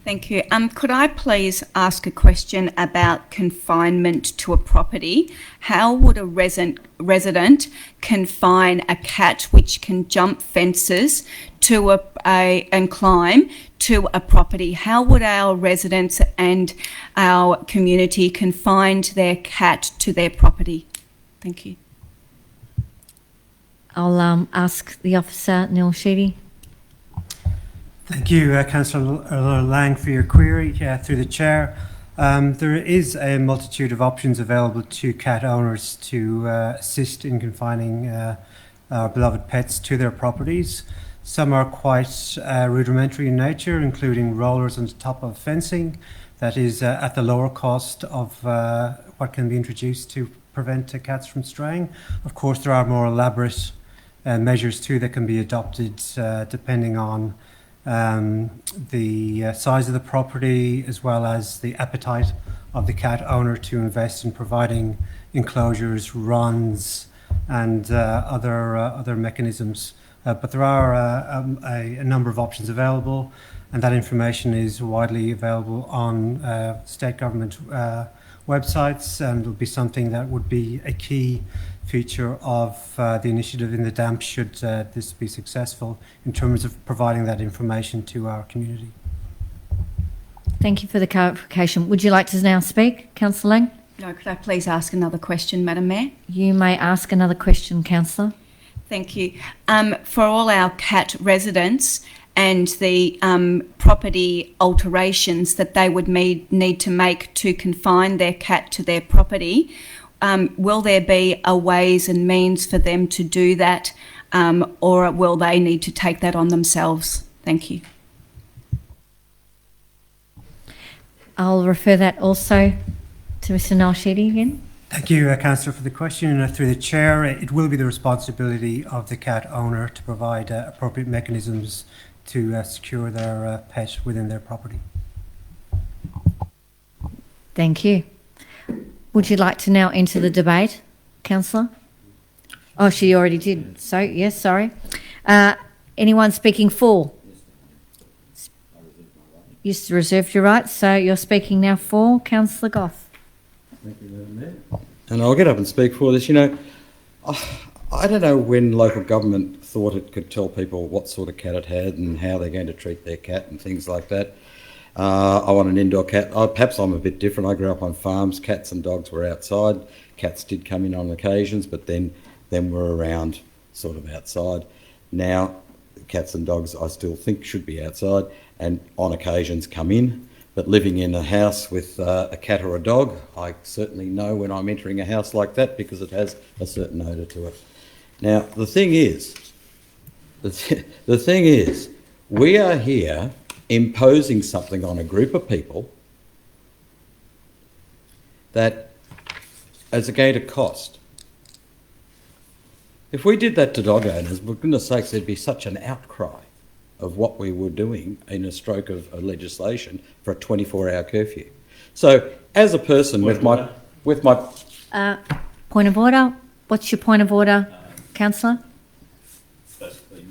Thank you. Could I please ask a question about confinement to a property? How would a resident confine a cat which can jump fences to and climb to a property? How would our residents and our community confine their cat to their property? Thank you. I'll ask the officer, Neil Sheedy. Thank you, Councillor Lang, for your query through the chair. There is a multitude of options available to cat owners to assist in confining our beloved pets to their properties. Some are quite rudimentary in nature, including rollers on the top of fencing. That is at the lower cost of what can be introduced to prevent cats from straying. Of course, there are more elaborate measures too that can be adopted depending on the size of the property, as well as the appetite of the cat owner to invest in providing enclosures, runs, and other mechanisms. But there are a number of options available, and that information is widely available on state government websites, and will be something that would be a key feature of the initiative in the DAMP should this be successful in terms of providing that information to our community. Thank you for the clarification. Would you like to now speak, Councillor Lang? No, could I please ask another question, Madam Mayor? You may ask another question, Councillor. Thank you. For all our cat residents and the property alterations that they would need to make to confine their cat to their property, will there be a ways and means for them to do that, or will they need to take that on themselves? Thank you. I'll refer that also to Mr Noel Sheedy again. Thank you, Councillor, for the question. Through the chair, it will be the responsibility of the cat owner to provide appropriate mechanisms to secure their pet within their property. Thank you. Would you like to now enter the debate, Councillor? Oh, she already did. So, yes, sorry. Anyone speaking for? You reserved your right, so you're speaking now for Councillor Goff. Thank you, Madam Mayor. And I'll get up and speak for this. You know, I don't know when local government thought it could tell people what sort of cat it had and how they're going to treat their cat and things like that. I want an indoor cat. Perhaps I'm a bit different. I grew up on farms. Cats and dogs were outside. Cats did come in on occasions, but then were around sort of outside. Now, cats and dogs I still think should be outside and on occasions come in. But living in a house with a cat or a dog, I certainly know when I'm entering a house like that because it has a certain odour to it. Now, the thing is, we are here imposing something on a group of people that is going to cost. If we did that to dog owners, for goodness sakes, there'd be such an outcry of what we were doing in a stroke of legislation for a 24-hour curfew. So, as a person with my point of order. What's your point of order, Councillor? Basically,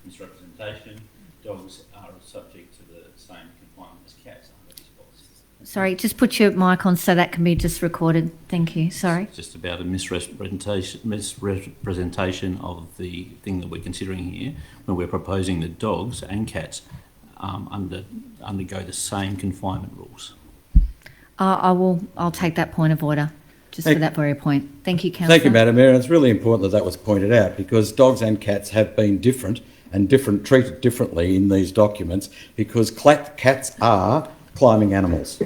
misrepresentation. Dogs are subject to the same confinement as cats under this policy. Sorry, just put your mic on so that can be just recorded. Thank you. Sorry. It's just about a misrepresentation of the thing that we're considering here when we're proposing that dogs and cats undergo the same confinement rules. I'll take that point of order just for that very point. Thank you, Councillor. Thank you, Madam Mayor. And it's really important that was pointed out because dogs and cats have been different and treated differently in these documents because cats are climbing animals.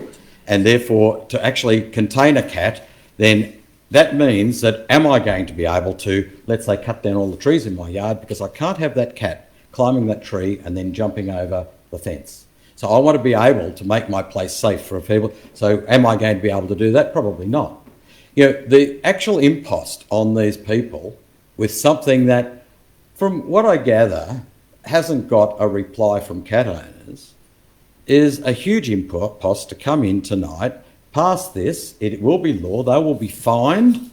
And therefore, to actually contain a cat, then that means that am I going to be able to, let's say, cut down all the trees in my yard because I can't have that cat climbing that tree and then jumping over the fence. So I want to be able to make my place safe for people. So am I going to be able to do that? Probably not. You know, the actual impost on these people with something that, from what I gather, hasn't got a reply from cat owners is a huge impost to come in tonight, pass this, it will be law, they will be fined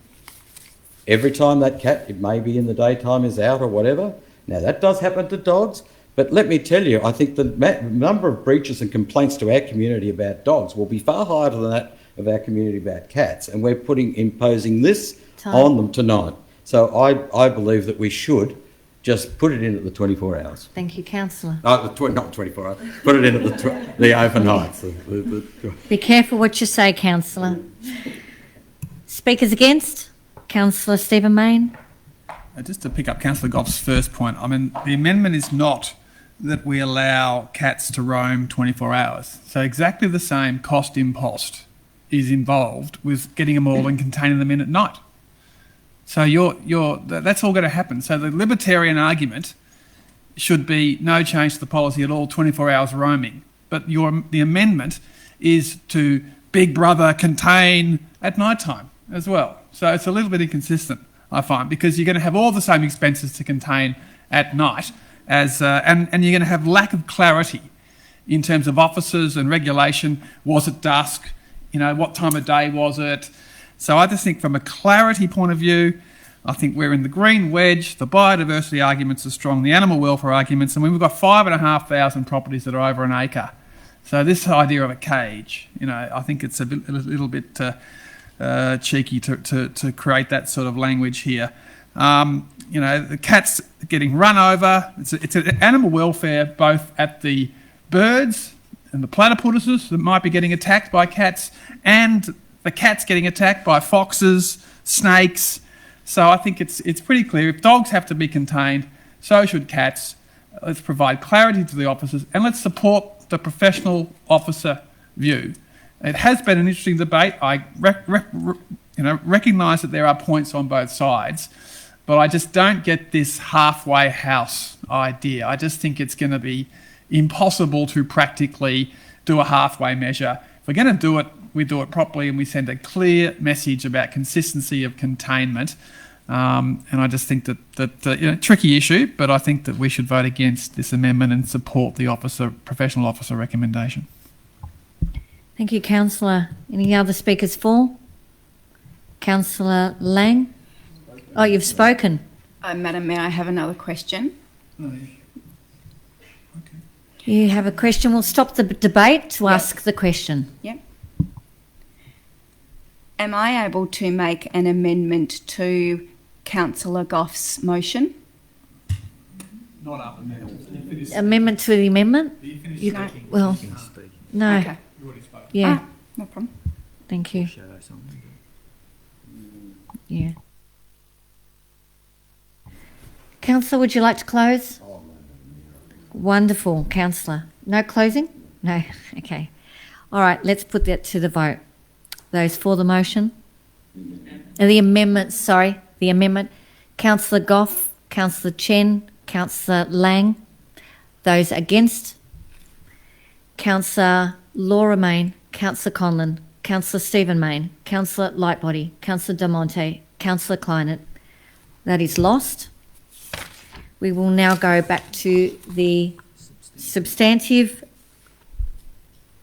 every time that cat, it may be in the daytime, is out or whatever. Now that does happen to dogs, but let me tell you, I think the number of breaches and complaints to our community about dogs will be far higher than that of our community about cats, and we're imposing this on them tonight. So I believe that we should just put it in at the 24 hours. Thank you, Councillor. Not 24 hours. Put it in at the overnights. Be careful what you say, Councillor. Speakers against? Councillor Stephen Mayne. Just to pick up Councillor Goff's first point, I mean, the amendment is not that we allow cats to roam 24 hours. So exactly the same cost impost is involved with getting them all and containing them in at night. So that's all going to happen. So the libertarian argument should be no change to the policy at all, 24 hours roaming. But the amendment is to Big Brother contain at night time as well. So it's a little bit inconsistent, I find, because you're going to have all the same expenses to contain at night as and you're going to have lack of clarity in terms of officers and regulation. Was it dusk? You know, what time of day was it? So I just think from a clarity point of view, I think we're in the green wedge. The biodiversity arguments are strong, the animal welfare arguments, and we've got 5,500 properties that are over an acre. So this idea of a cage, you know, I think it's a little bit cheeky to create that sort of language here. You know, the cat's getting run over. It's an animal welfare both at the birds and the platypuses that might be getting attacked by cats and the cats getting attacked by foxes, snakes. So I think it's pretty clear. If dogs have to be contained, so should cats. Let's provide clarity to the officers and let's support the professional officer view. It has been an interesting debate. I recognise that there are points on both sides, but I just don't get this halfway house idea. I just think it's going to be impossible to practically do a halfway measure. If we're going to do it, we do it properly and we send a clear message about consistency of containment. And I just think that tricky issue, but I think that we should vote against this amendment and support the professional officer recommendation. Thank you, Councillor. Any other speakers for? Councillor Lang? Oh, you've spoken. Madam Mayor, I have another question. You have a question. We'll stop the debate to ask the question. Yep. Am I able to make an amendment to Councillor Goff's motion? Not up amendment. Amendment to the amendment? No. Well, no. Okay. Yeah. No problem. Thank you. Yeah. Councillor, would you like to close? Wonderful, Councillor. No closing? No. Okay. All right, let's put that to the vote. Those for the motion? The amendment, sorry, the amendment. Councillor Goff, Councillor Chen, Councillor Lang. Those against? Councillor Laura Mayne, Councillor Conlon, Councillor Stephen Mayne, Councillor Lightbody, Councillor De Monte, Councillor Kleinert. That is lost. We will now go back to the substantive.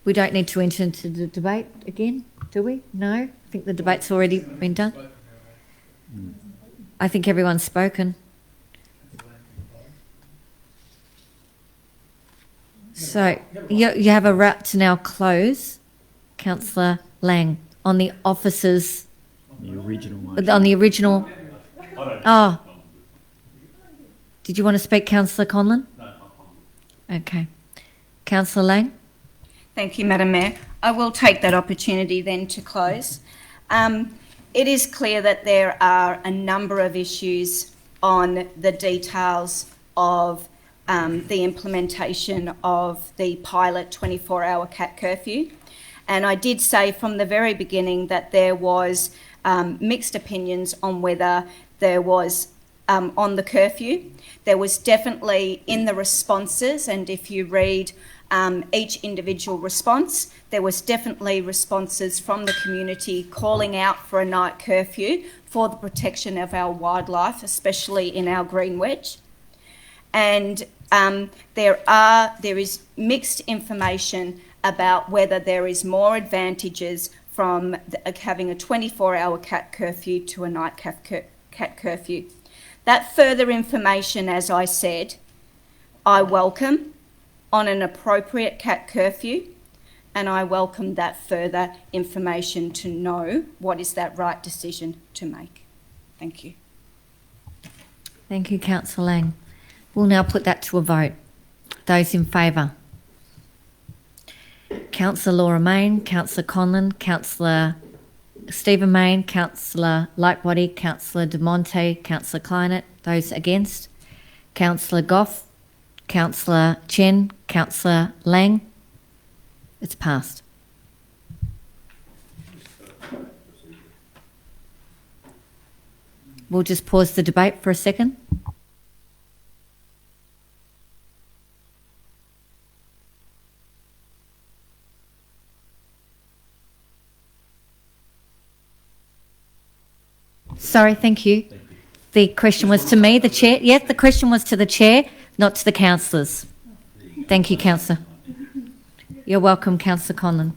We don't need to enter into the debate again, do we? No? I think the debate's already been done. I think everyone's spoken. So you have a right to now close, Councillor Lang, on the officers. The original motion. On the original. Oh. Did you want to speak, Councillor Conlon? No. Okay. Councillor Lang? Thank you, Madam Mayor. I will take that opportunity then to close. It is clear that there are a number of issues on the details of the implementation of the pilot 24-hour cat curfew. And I did say from the very beginning that there was mixed opinions on whether there was on the curfew. There was definitely in the responses, and if you read each individual response, there was definitely responses from the community calling out for a night curfew for the protection of our wildlife, especially in our green wedge. And there is mixed information about whether there is more advantages from having a 24-hour cat curfew to a night cat curfew. That further information, as I said, I welcome on an appropriate cat curfew, and I welcome that further information to know what is that right decision to make. Thank you. Thank you, Councillor Lang. We'll now put that to a vote. Those in favour? Councillor Laura Mayne, Councillor Conlon, Councillor Stephen Mayne, Councillor Lightbody, Councillor De Monte, Councillor Kleinert. Those against? Councillor Goff, Councillor Chen, Councillor Lang. It's passed. We'll just pause the debate for a second. Sorry, thank you. The question was to me, the chair. Yes, the question was to the chair, not to the councillors. Thank you, councillor. You're welcome, Councillor Conlon.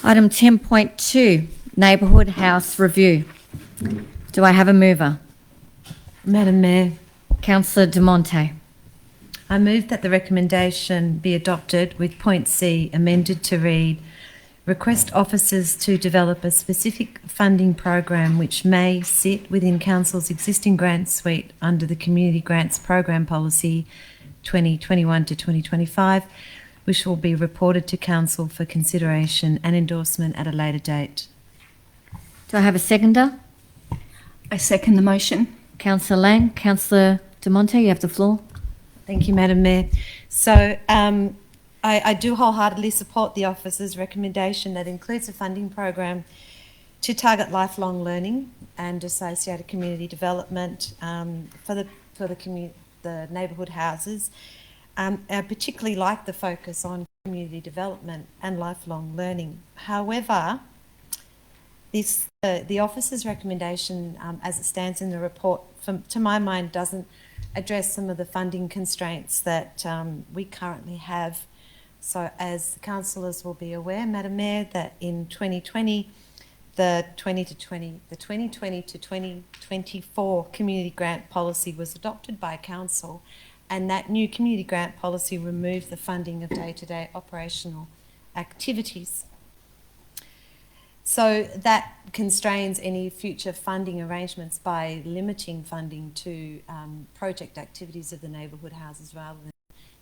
Item 10.2, Neighbourhood House Review. Do I have a mover? Madam Mayor, Councillor De Monte. I move that the recommendation be adopted with point C amended to read, request officers to develop a specific funding program which may sit within Council's existing grant suite under the Community Grants Program Policy 2021 to 2025, which will be reported to Council for consideration and endorsement at a later date. Do I have a seconder? I second the motion. Councillor Lang. Councillor De Monte, you have the floor. Thank you, Madam Mayor. So I do wholeheartedly support the officer's recommendation that includes a funding program to target lifelong learning and associated community development for the neighbourhood houses. I particularly like the focus on community development and lifelong learning. However, the officer's recommendation, as it stands in the report, to my mind, doesn't address some of the funding constraints that we currently have. So as councillors will be aware, Madam Mayor, that in 2020, the 2020 to 2024 community grant policy was adopted by council, and that new community grant policy removed the funding of day-to-day operational activities. So that constrains any future funding arrangements by limiting funding to project activities of the neighbourhood houses rather than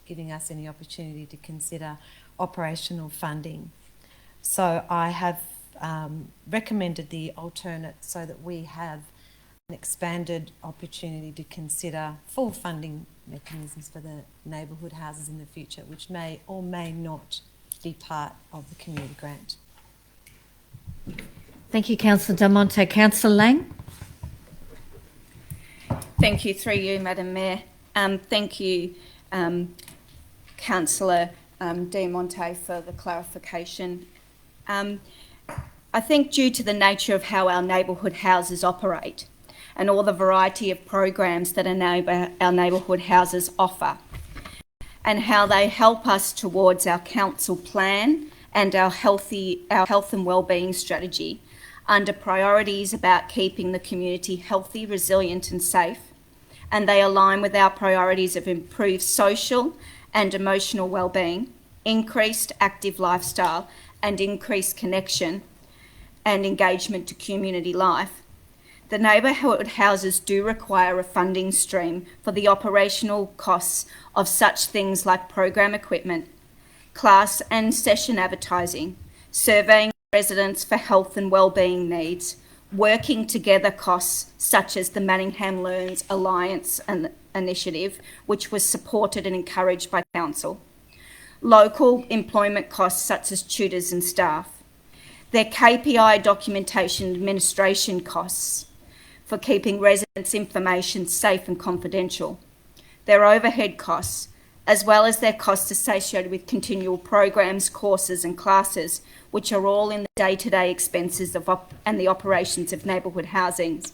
giving us any opportunity to consider operational funding. So I have recommended the alternate so that we have an expanded opportunity to consider full funding mechanisms for the neighbourhood houses in the future, which may or may not be part of the community grant. Thank you, Councillor Del Monte. Councillor Lang? Thank you, through you, Madam Mayor. Thank you, Councillor Del Monte, for the clarification. I think due to the nature of how our neighbourhood houses operate and all the variety of programs that our neighbourhood houses offer and how they help us towards our council plan and our health and wellbeing strategy under priorities about keeping the community healthy, resilient and safe, and they align with our priorities of improved social and emotional wellbeing, increased active lifestyle and increased connection and engagement to community life. The neighbourhood houses do require a funding stream for the operational costs of such things like program equipment, class and session advertising, surveying residents for health and wellbeing needs, working together costs such as the Manningham Learns Alliance initiative, which was supported and encouraged by council, local employment costs such as tutors and staff, their KPI documentation administration costs for keeping residents' information safe and confidential, their overhead costs, as well as their costs associated with continual programs, courses and classes, which are all in the day-to-day expenses and the operations of neighbourhood houses.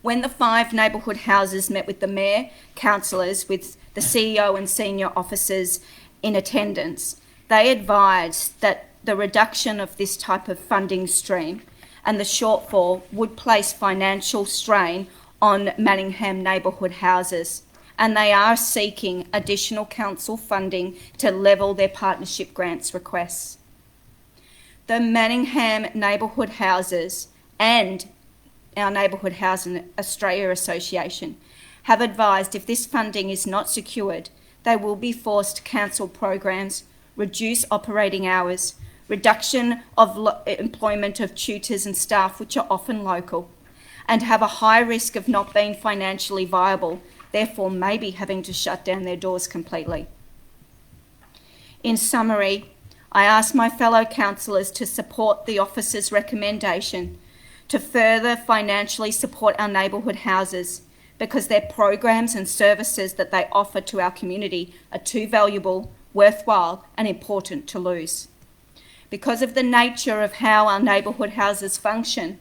When the 5 neighbourhood houses met with the Mayor, councillors, with the CEO and senior officers in attendance, they advised that the reduction of this type of funding stream and the shortfall would place financial strain on Manningham neighbourhood houses, and they are seeking additional council funding to level their partnership grants requests. The Manningham neighbourhood houses and our Neighbourhood Housing Australia Association have advised if this funding is not secured, they will be forced to cancel programs, reduce operating hours, reduction of employment of tutors and staff, which are often local, and have a high risk of not being financially viable, therefore maybe having to shut down their doors completely. In summary, I ask my fellow councillors to support the officer's recommendation to further financially support our neighbourhood houses, because their programs and services that they offer to our community are too valuable, worthwhile and important to lose. Because of the nature of how our neighbourhood houses function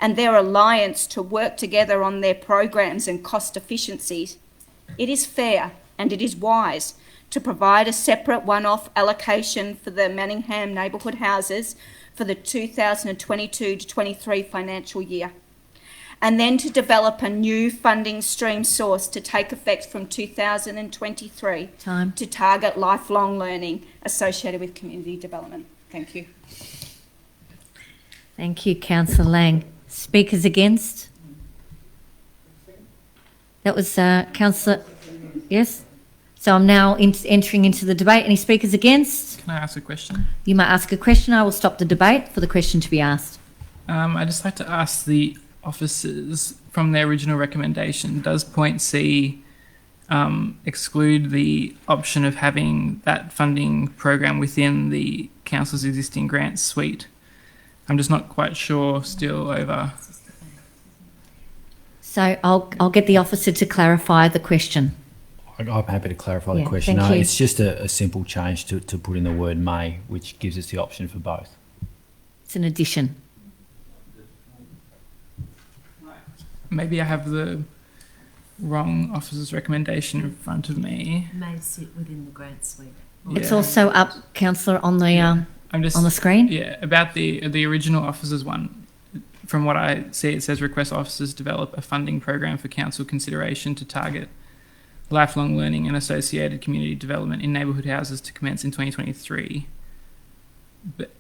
and their alliance to work together on their programs and cost efficiencies, it is fair and it is wise to provide a separate one-off allocation for the Manningham neighbourhood houses for the 2022 to 23 financial year, and then to develop a new funding stream source to take effect from 2023 to target lifelong learning associated with community development. Thank you. Thank you, Councillor Lang. Speakers against? That was Councillor... Yes? So I'm now entering into the debate. Any speakers against? Can I ask a question? You may ask a question. I will stop the debate for the question to be asked. I'd just like to ask the officers from their original recommendation, does point C exclude the option of having that funding program within the council's existing grant suite? I'm just not quite sure still over. So I'll get the officer to clarify the question. I'm happy to clarify the question. Thank No, you. it's just a simple change to put in the word may, which gives us the option for both. It's an addition. Maybe I have the wrong officer's recommendation in front of me. May sit within the grant suite. It's also up, Councillor, on the I'm just on the screen? Yeah, about the original officers one. From what I see, it says request officers develop a funding program for council consideration to target lifelong learning and associated community development in neighbourhood houses to commence in 2023. But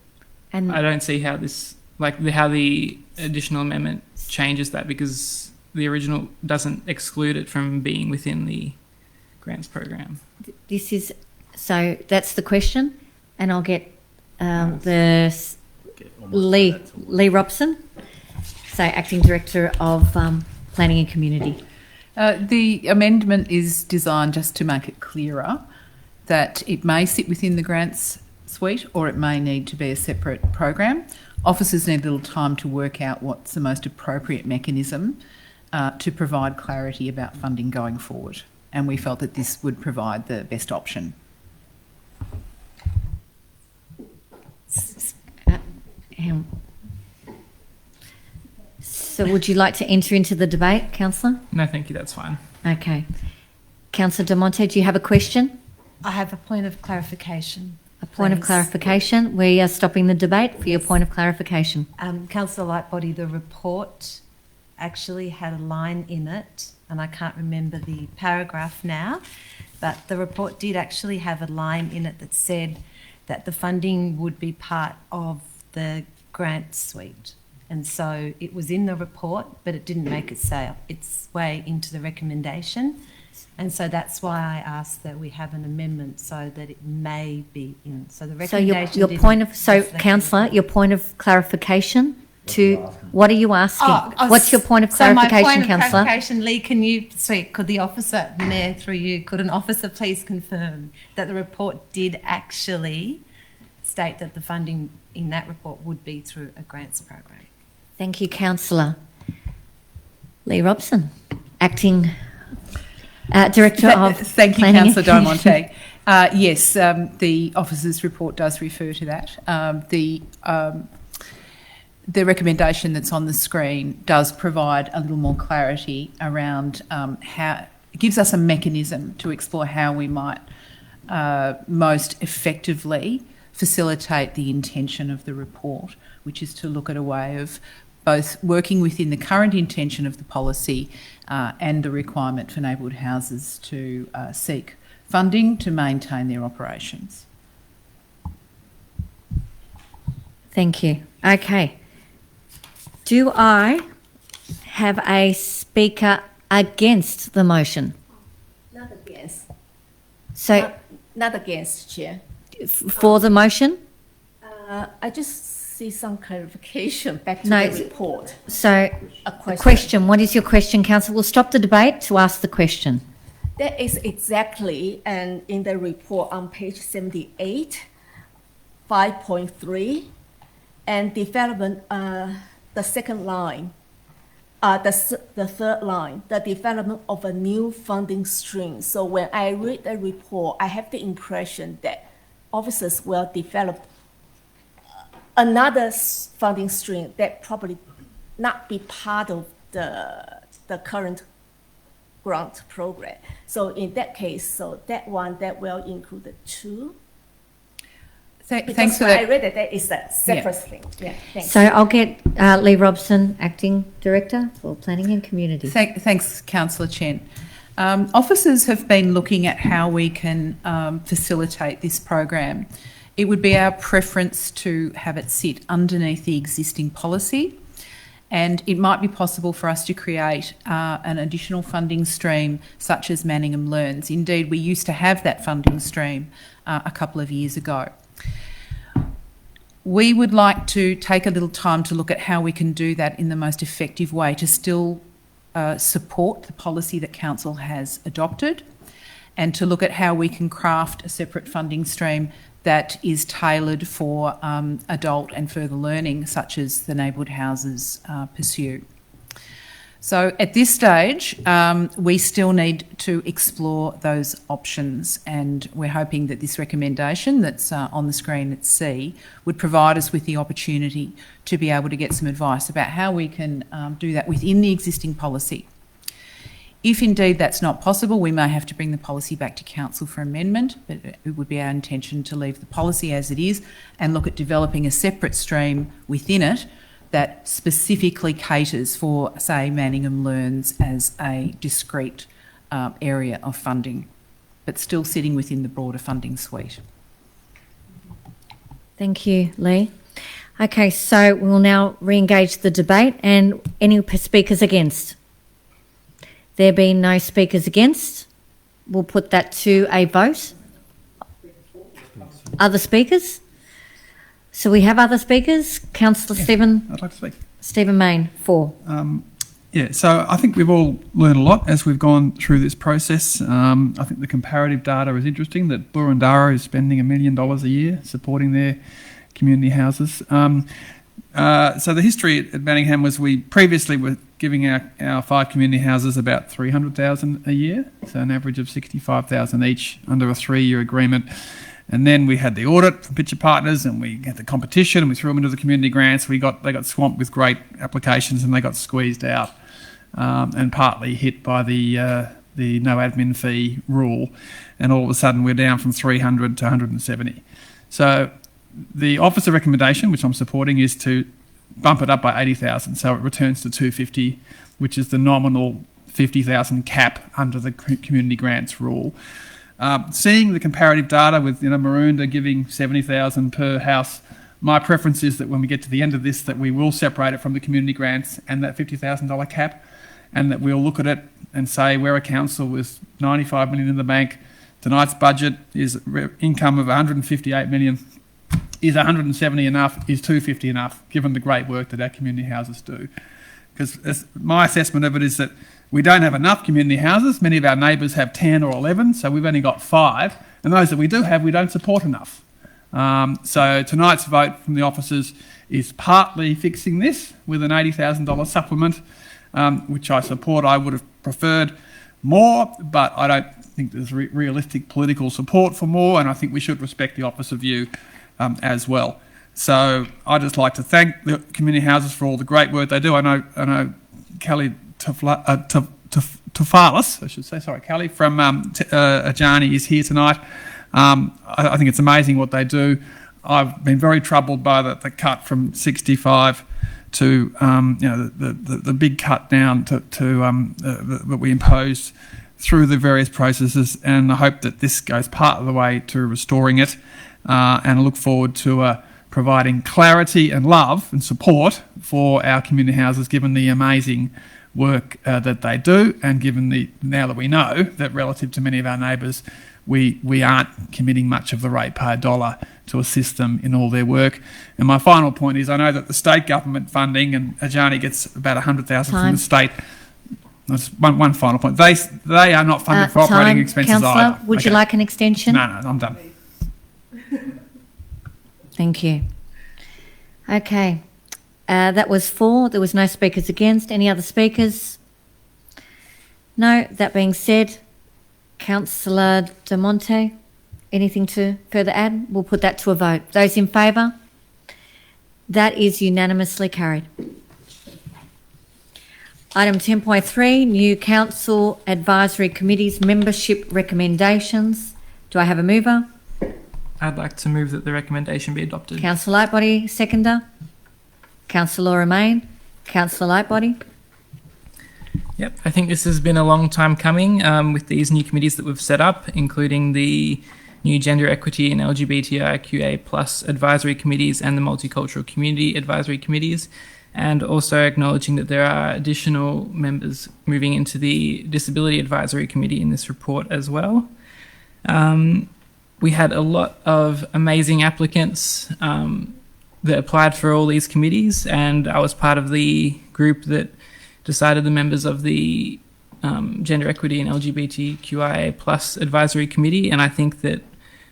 And I don't see how this, how the additional amendment changes that, because the original doesn't exclude it from being within the grants program. So that's the question, and I'll get Lee Robson, so Acting Director of Planning and Community. The amendment is designed just to make it clearer that it may sit within the grants suite or it may need to be a separate program. Officers need a little time to work out what's the most appropriate mechanism to provide clarity about funding going forward, and we felt that this would provide the best option. So would you like to enter into the debate, Councillor? No, thank you, that's fine. Okay. Councillor De Monte, do you have a question? I have a point of clarification. A point of please. clarification. We are stopping the debate for your point of clarification. Councillor Lightbody, the report actually had a line in it, and I can't remember the paragraph now, but the report did actually have a line in it that said that the funding would be part of the grant suite. And so it was in the report, but it didn't make its way into the recommendation. And so that's why I asked that we have an amendment so that it may be in. So the recommendation. So your point of, Councillor, your point of clarification to, what are you asking? What's your point of clarification, So my point Councillor? of clarification, Lee, could the officer, Mayor, through you, could an officer please confirm that the report did actually state that the funding in that report would be through a grants program? Thank you, Councillor. Lee Robson, Acting Director of Thank you, Planning Councillor and Diamonte. Yes, the officer's report does refer to that. The recommendation that's on the screen does provide a little more clarity around how it gives us a mechanism to explore how we might most effectively facilitate the intention of the report, which is to look at a way of both working within the current intention of the policy and the requirement for neighbourhood houses to seek funding to maintain their operations. Thank you. Okay. Do I have a speaker against the motion? Not against. So, Not against, Chair. for the motion? I just see some clarification back to No. the report. So, A the question, what is your question, Councillor? We'll stop the debate to ask the question. That is exactly, and in the report on page 78, 5.3, and development, the second line, the third line, the development of a new funding stream. So when I read the report, I have the impression that officers will develop another funding stream that probably not be part of the current grant program. So in that case, so that one that will include the two. Thanks for I that. read that is a separate thing. Yeah, thanks. So I'll get Lee Robson, Acting Director for Planning and Community. Thanks, Councillor Chen. Officers have been looking at how we can facilitate this program. It would be our preference to have it sit underneath the existing policy, and it might be possible for us to create an additional funding stream such as Manningham Learns. Indeed, we used to have that funding stream a couple of years ago. We would like to take a little time to look at how we can do that in the most effective way to still support the policy that Council has adopted, and to look at how we can craft a separate funding stream that is tailored for adult and further learning, such as the neighbourhood houses pursue. So at this stage, we still need to explore those options, and we're hoping that this recommendation that's on the screen at C would provide us with the opportunity to be able to get some advice about how we can do that within the existing policy. If indeed that's not possible, we may have to bring the policy back to council for amendment, but it would be our intention to leave the policy as it is and look at developing a separate stream within it that specifically caters for, say, Manningham Learns as a discrete area of funding, but still sitting within the broader funding suite. Thank you, Lee. Okay, so we'll now re-engage the debate, and any speakers against? There being no speakers against, we'll put that to a vote. Other speakers? So we have other speakers. Councillor Stephen. I'd like to speak. Stephen Mayne, 4. So I think we've all learned a lot as we've gone through this process. I think the comparative data is interesting, that Burundara is spending $1 million a year supporting their community houses. So the history at Manningham was we previously were giving our 5 community houses about $300,000 a year, so an average of $65,000 each under a 3-year agreement. And then we had the audit from Pitcher Partners, and we had the competition, and we threw them into the community grants. They got swamped with great applications, and they got squeezed out, and partly hit by the no admin fee rule. And all of a sudden, we're down from 300 to 170. So the officer recommendation, which I'm supporting, is to bump it up by 80,000, so it returns to 250, which is the nominal 50,000 cap under the community grants rule. Seeing the comparative data with Maroondah giving 70,000 per house, my preference is that when we get to the end of this, that we will separate it from the community grants and that $50,000 cap, and that we'll look at it and say we're a council with 95 million in the bank. Tonight's budget is income of 158 million. Is 170 enough? Is 250 enough, given the great work that our community houses do? Because my assessment of it is that we don't have enough community houses. Many of our neighbours have 10 or 11, so we've only got 5. And those that we do have, we don't support enough. So tonight's vote from the officers is partly fixing this with an $80,000 supplement, which I support. I would have preferred more, but I don't think there's realistic political support for more, and I think we should respect the officer view as well. So I'd just like to thank the community houses for all the great work they do. I know Kelly Tufalis, I should say, sorry, Kelly from Ajani is here tonight. I think it's amazing what they do. I've been very troubled by the cut from 65 to the big cut down that we imposed through the various processes, and I hope that this goes part of the way to restoring it, and I look forward to providing clarity and love and support for our community houses, given the amazing work that they do, and given now that we know that relative to many of our neighbours, we aren't committing much of the ratepayer dollar to assist them in all their work. And my final point is, I know that the state government funding, and Ajani gets about 100,000 from the state. That's one final point. They are not funded for operating expenses Councillor, either. would you like an extension? No, I'm done. Thank you. Okay. That was 4. There was no speakers against. Any other speakers? No. That being said, Councillor De Monte, anything to further add? We'll put that to a vote. Those in favour? That is unanimously carried. Item 10.3, new council advisory committees membership recommendations. Do I have a mover? I'd like to move that the recommendation be adopted. Councillor Lightbody, seconder. Councillor Romain. Councillor Lightbody. Yep, I think this has been a long time coming with these new committees that we've set up, including the new Gender Equity and LGBTIQA plus advisory committees and the Multicultural Community advisory committees, and also acknowledging that there are additional members moving into the Disability Advisory Committee in this report as well. We had a lot of amazing applicants that applied for all these committees, and I was part of the group that decided the members of the Gender Equity and LGBTQIA plus advisory committee, and I think that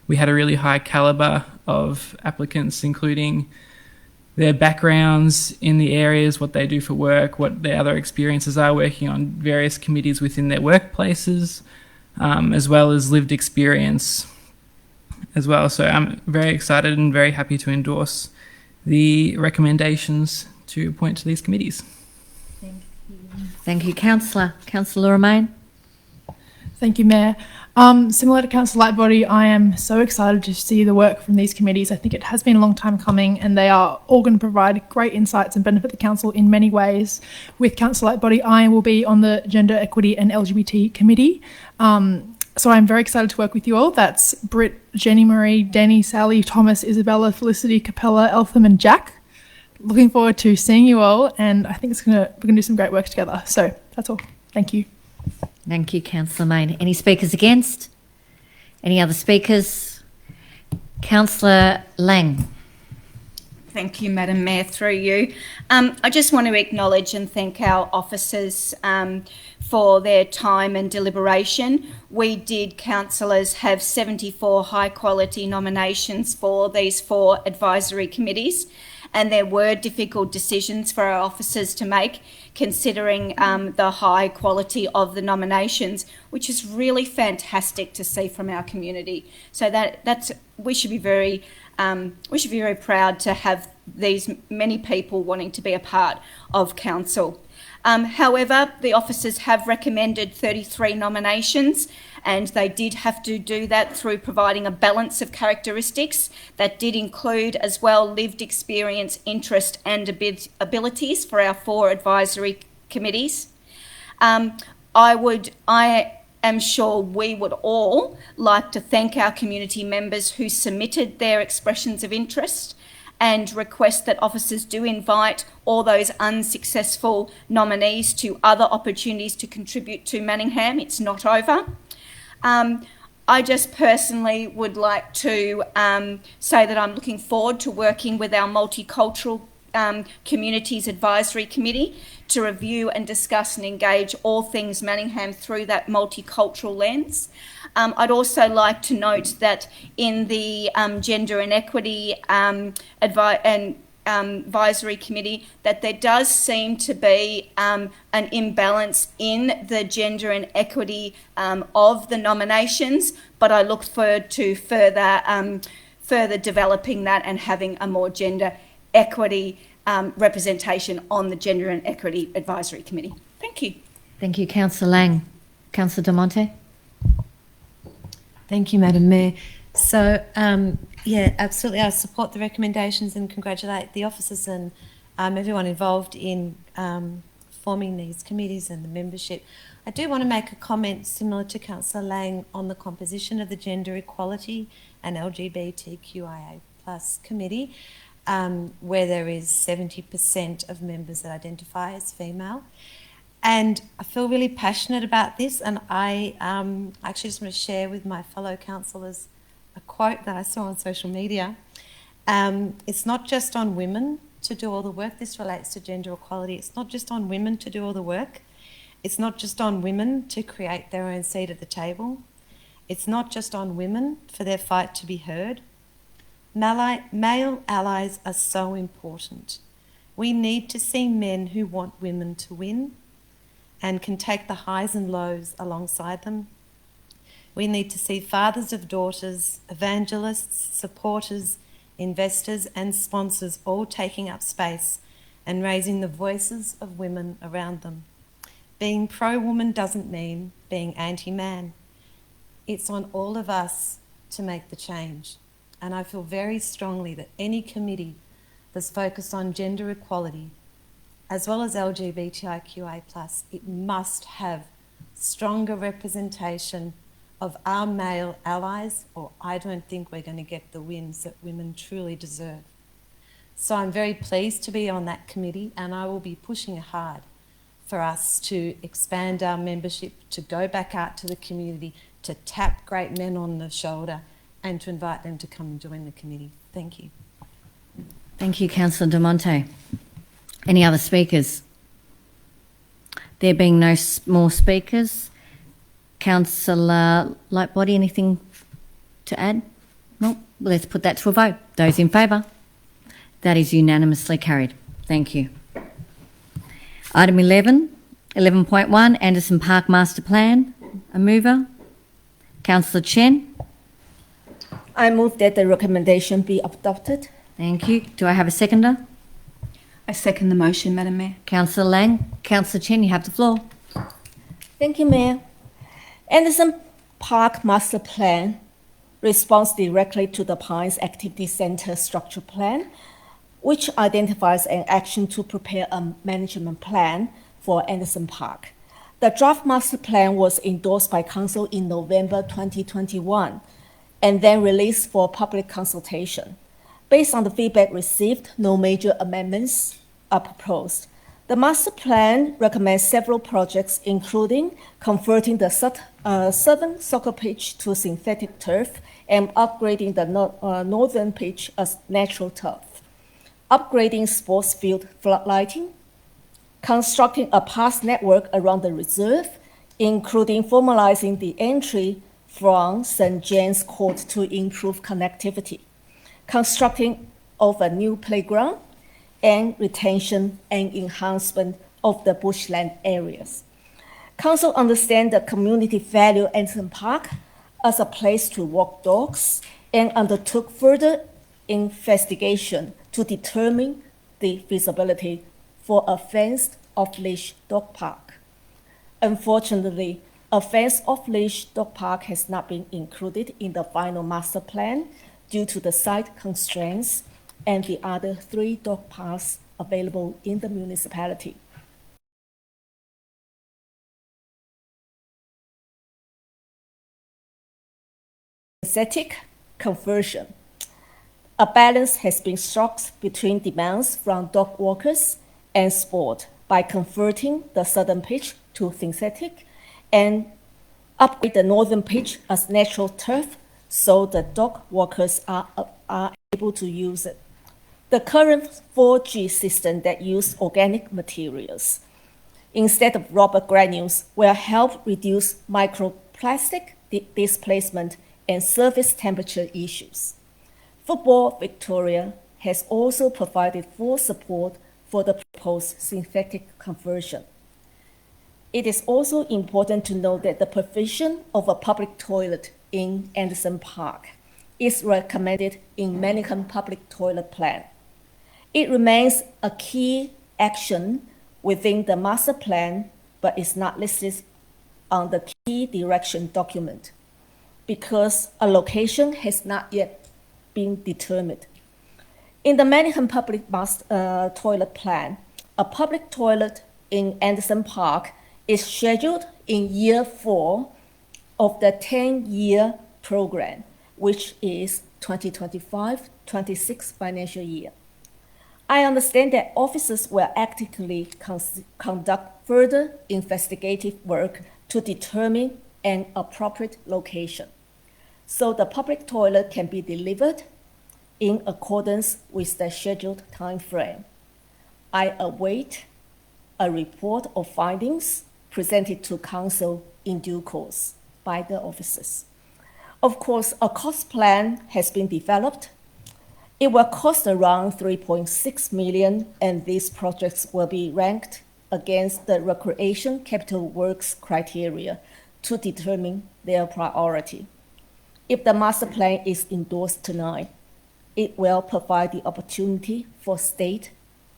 we had a really high calibre of applicants, including their backgrounds in the areas, what they do for work, what their other experiences are working on various committees within their workplaces, as well as lived experience as well. So I'm very excited and very happy to endorse the recommendations to appoint to these committees. Thank you, Councillor. Councillor Romain. Thank you, Mayor. Similar to Council Lightbody, I am so excited to see the work from these committees. I think it has been a long time coming, and they are all going to provide great insights and benefit the council in many ways. With Council Lightbody, I will be on the Gender Equity and LGBT Committee. So I'm very excited to work with you all. That's Britt, Jenny Marie, Danny, Sally, Thomas, Isabella, Felicity, Capella, Eltham and Jack. Looking forward to seeing you all, and I think we're going to do some great work together. So that's all. Thank you. Thank you, Councillor Main. Any speakers against? Any other speakers? Councillor Lang. Thank you, Madam Mayor, through you. I just want to acknowledge and thank our officers for their time and deliberation. We did, councillors, have 74 high-quality nominations for these 4 advisory committees, and there were difficult decisions for our officers to make, considering the high quality of the nominations, which is really fantastic to see from our community. So we should be very proud to have these many people wanting to be a part of council. However, the officers have recommended 33 nominations, and they did have to do that through providing a balance of characteristics that did include as well lived experience, interest and abilities for our 4 advisory committees. I am sure we would all like to thank our community members who submitted their expressions of interest, and request that officers do invite all those unsuccessful nominees to other opportunities to contribute to Manningham. It's not over. I just personally would like to say that I'm looking forward to working with our Multicultural Communities Advisory Committee to review and discuss and engage all things Manningham through that multicultural lens. I'd also like to note that in the Gender and Equity Advisory Committee, that there does seem to be an imbalance in the gender and equity of the nominations, but I look forward to further developing that and having a more gender equity representation on the Gender and Equity Advisory Committee. Thank you. Thank you, Councillor Lang. Councillor De Monte. Thank you, Madam Mayor. So, yeah, absolutely. I support the recommendations and congratulate the officers and everyone involved in forming these committees and the membership. I do want to make a comment similar to Councillor Lang on the composition of the Gender Equality and LGBTQIA+ committee, where there is 70% of members that identify as female. And I feel really passionate about this, and I actually just want to share with my fellow councillors a quote that I saw on social media. It's not just on women to do all the work. This relates to gender equality. It's not just on women to do all the work. It's not just on women to create their own seat at the table. It's not just on women for their fight to be heard. Male allies are so important. We need to see men who want women to win and can take the highs and lows alongside them. We need to see fathers of daughters, evangelists, supporters, investors and sponsors all taking up space and raising the voices of women around them. Being pro-woman doesn't mean being anti-man. It's on all of us to make the change. And I feel very strongly that any committee that's focused on gender equality, as well as LGBTIQA+, it must have stronger representation of our male allies, or I don't think we're going to get the wins that women truly deserve. So I'm very pleased to be on that committee, and I will be pushing hard for us to expand our membership, to go back out to the community, to tap great men on the shoulder, and to invite them to come and join the committee. Thank you. Thank you, Councillor De Monte. Any other speakers? There being no more speakers, Councillor Lightbody, anything to add? No? Let's put that to a vote. Those in favour? That is unanimously carried. Thank you. Item 11.1, Anderson Park Master Plan. A mover? Councillor Chen. I move that the recommendation be adopted. Thank you. Do I have a seconder? I second the motion, Madam Mayor. Councillor Lang. Councillor Chen, you have the floor. Thank you, Mayor. Anderson Park Master Plan responds directly to the Pines Activity Centre Structure Plan, which identifies an action to prepare a management plan for Anderson Park. The draft master plan was endorsed by Council in November 2021 and then released for public consultation. Based on the feedback received, no major amendments are proposed. The master plan recommends several projects, including converting the southern soccer pitch to synthetic turf and upgrading the northern pitch as natural turf, upgrading sports field floodlighting, constructing a pass network around the reserve, including formalizing the entry from St. James Court to improve connectivity, constructing of a new playground, and retention and enhancement of the bushland areas. Council understands the community value Anderson Park as a place to walk dogs and undertook further investigation to determine the feasibility for a fenced off-leash dog park. Unfortunately, a fenced off-leash dog park has not been included in the final master plan due to the site constraints and the other 3 dog parks available in the municipality. Synthetic conversion. A balance has been struck between demands from dog walkers and sport by converting the southern pitch to synthetic and upgrade the northern pitch as natural turf so the dog walkers are able to use it. The current 4G system that uses organic materials instead of rubber granules will help reduce microplastic displacement and surface temperature issues. Football Victoria has also provided full support for the proposed synthetic conversion. It is also important to note that the provision of a public toilet in Anderson Park is recommended in Manningham Public Toilet Plan. It remains a key action within the master plan, but is not listed on the key direction document because a location has not yet been determined. In the Manningham Public Toilet Plan, a public toilet in Anderson Park is scheduled in year 4 of the 10-year program, which is 2025-26 financial year. I understand that officers will actively conduct further investigative work to determine an appropriate location, so the public toilet can be delivered in accordance with the scheduled time frame. I await a report of findings presented to Council in due course by the officers. Of course, a cost plan has been developed. It will cost around 3.6 million, and these projects will be ranked against the Recreation Capital Works criteria to determine their priority. If the master plan is endorsed tonight, it will provide the opportunity for state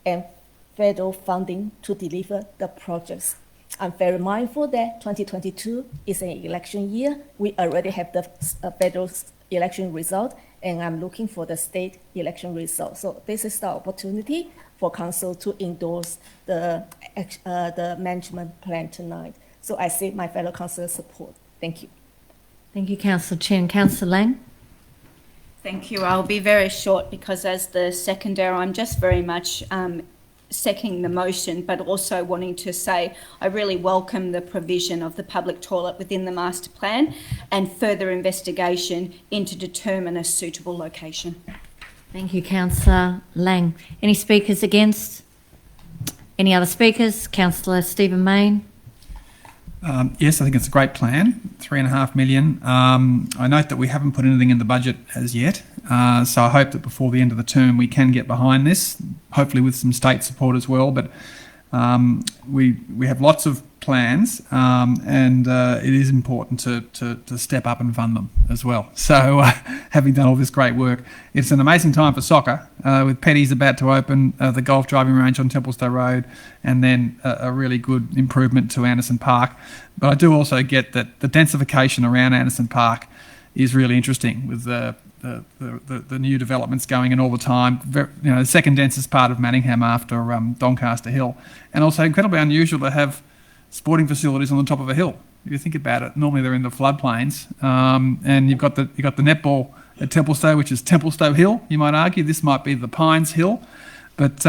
and federal funding to deliver the projects. I'm very mindful that 2022 is an election year. We already have the federal election result, and I'm looking for the state election result. So this is the opportunity for Council to endorse the management plan tonight. So I seek my fellow councillors' support. Thank you. Thank you, Councillor Chen. Councillor Lang? Thank you. I'll be very short because as the seconder, I'm just very much seconding the motion, but also wanting to say I really welcome the provision of the public toilet within the master plan and further investigation into determine a suitable location. Thank you, Councillor Lang. Any speakers against? Any other speakers? Councillor Stephen Mayne? Yes, I think it's a great plan, 3.5 million. I note that we haven't put anything in the budget as yet, so I hope that before the end of the term we can get behind this, hopefully with some state support as well. But we have lots of plans, and it is important to step up and fund them as well. So, having done all this great work, it's an amazing time for soccer, with Petty's about to open, the golf driving range on Templestowe Road, and then a really good improvement to Anderson Park. But I do also get that the densification around Anderson Park is really interesting, with the new developments going in all the time. The second densest part of Manningham after Doncaster Hill, and also incredibly unusual to have sporting facilities on the top of a hill. If you think about it, normally they're in the floodplains, and you've got the netball at Templestowe, which is Templestowe Hill. You might argue this might be the Pines Hill, but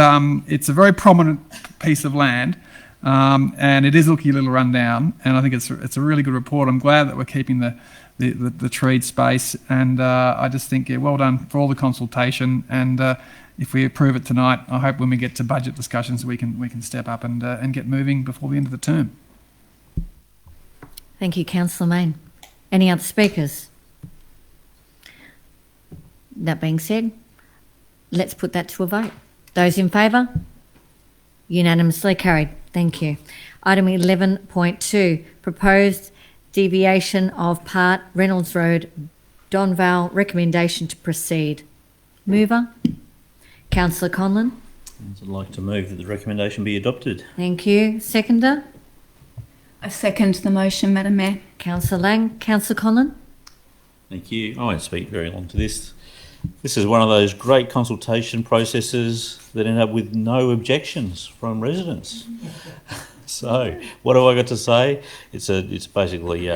it's a very prominent piece of land, and it is looking a little run down. And I think it's a really good report. I'm glad that we're keeping the treed space, and I just think well done for all the consultation. And if we approve it tonight, I hope when we get to budget discussions we can step up and get moving before the end of the term. Thank you, Councillor Mayne. Any other speakers? That being said, let's put that to a vote. Those in favour? Unanimously carried. Thank you. Item 11.2, proposed deviation of part Reynolds Road, Donvale, recommendation to proceed. Mover? Councillor Conlon. I'd like to move that the recommendation be adopted. Thank you. Seconder? I second the motion, Madam Mayor. Councillor Lang. Councillor Conlon? Thank you. I won't speak very long to this. This is one of those great consultation processes that end up with no objections from residents. So, what have I got to say? It's basically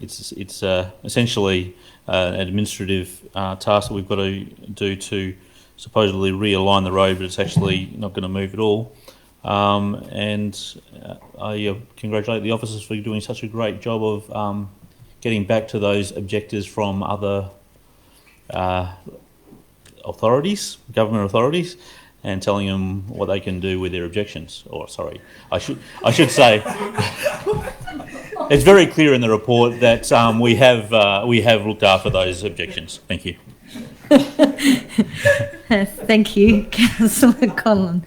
essentially an administrative task that we've got to do to supposedly realign the road, but it's actually not going to move at all. I congratulate the officers for doing such a great job of getting back to those objectors from other authorities, government authorities, and telling them what they can do with their objections. I should say, it's very clear in the report that we have looked after those objections. Thank you. Thank you, Councillor Conlon.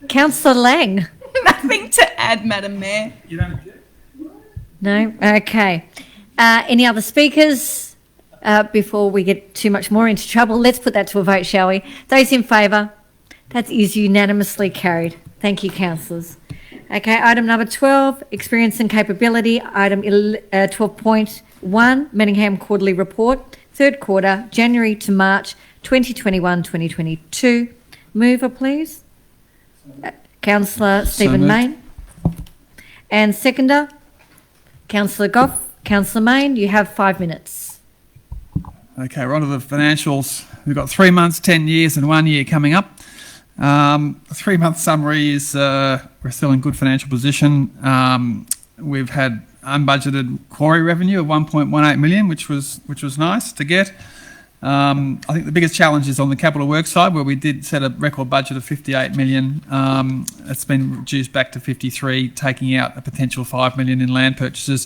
Councillor Lang. Nothing to add, Madam Mayor. You don't object? No? Okay. Any other speakers? Before we get too much more into trouble, let's put that to a vote, shall we? Those in favour? That is unanimously carried. Thank you, councillors. Okay, item number 12, experience and capability. Item 12.1, Manningham Quarterly Report, third quarter, January to March 2021-2022. Mover, please. Councillor Stephen Mayne. And seconder, Councillor Goff. Councillor Mayne, you have 5 minutes. Okay, we're on to the financials. We've got 3 months, 10 years and 1 year coming up. The 3 month summary is we're still in good financial position. We've had unbudgeted quarry revenue of 1.18 million, which was nice to get. I think the biggest challenge is on the capital works side, where we did set a record budget of 58 million. It's been reduced back to 53, taking out a potential 5 million in land purchases.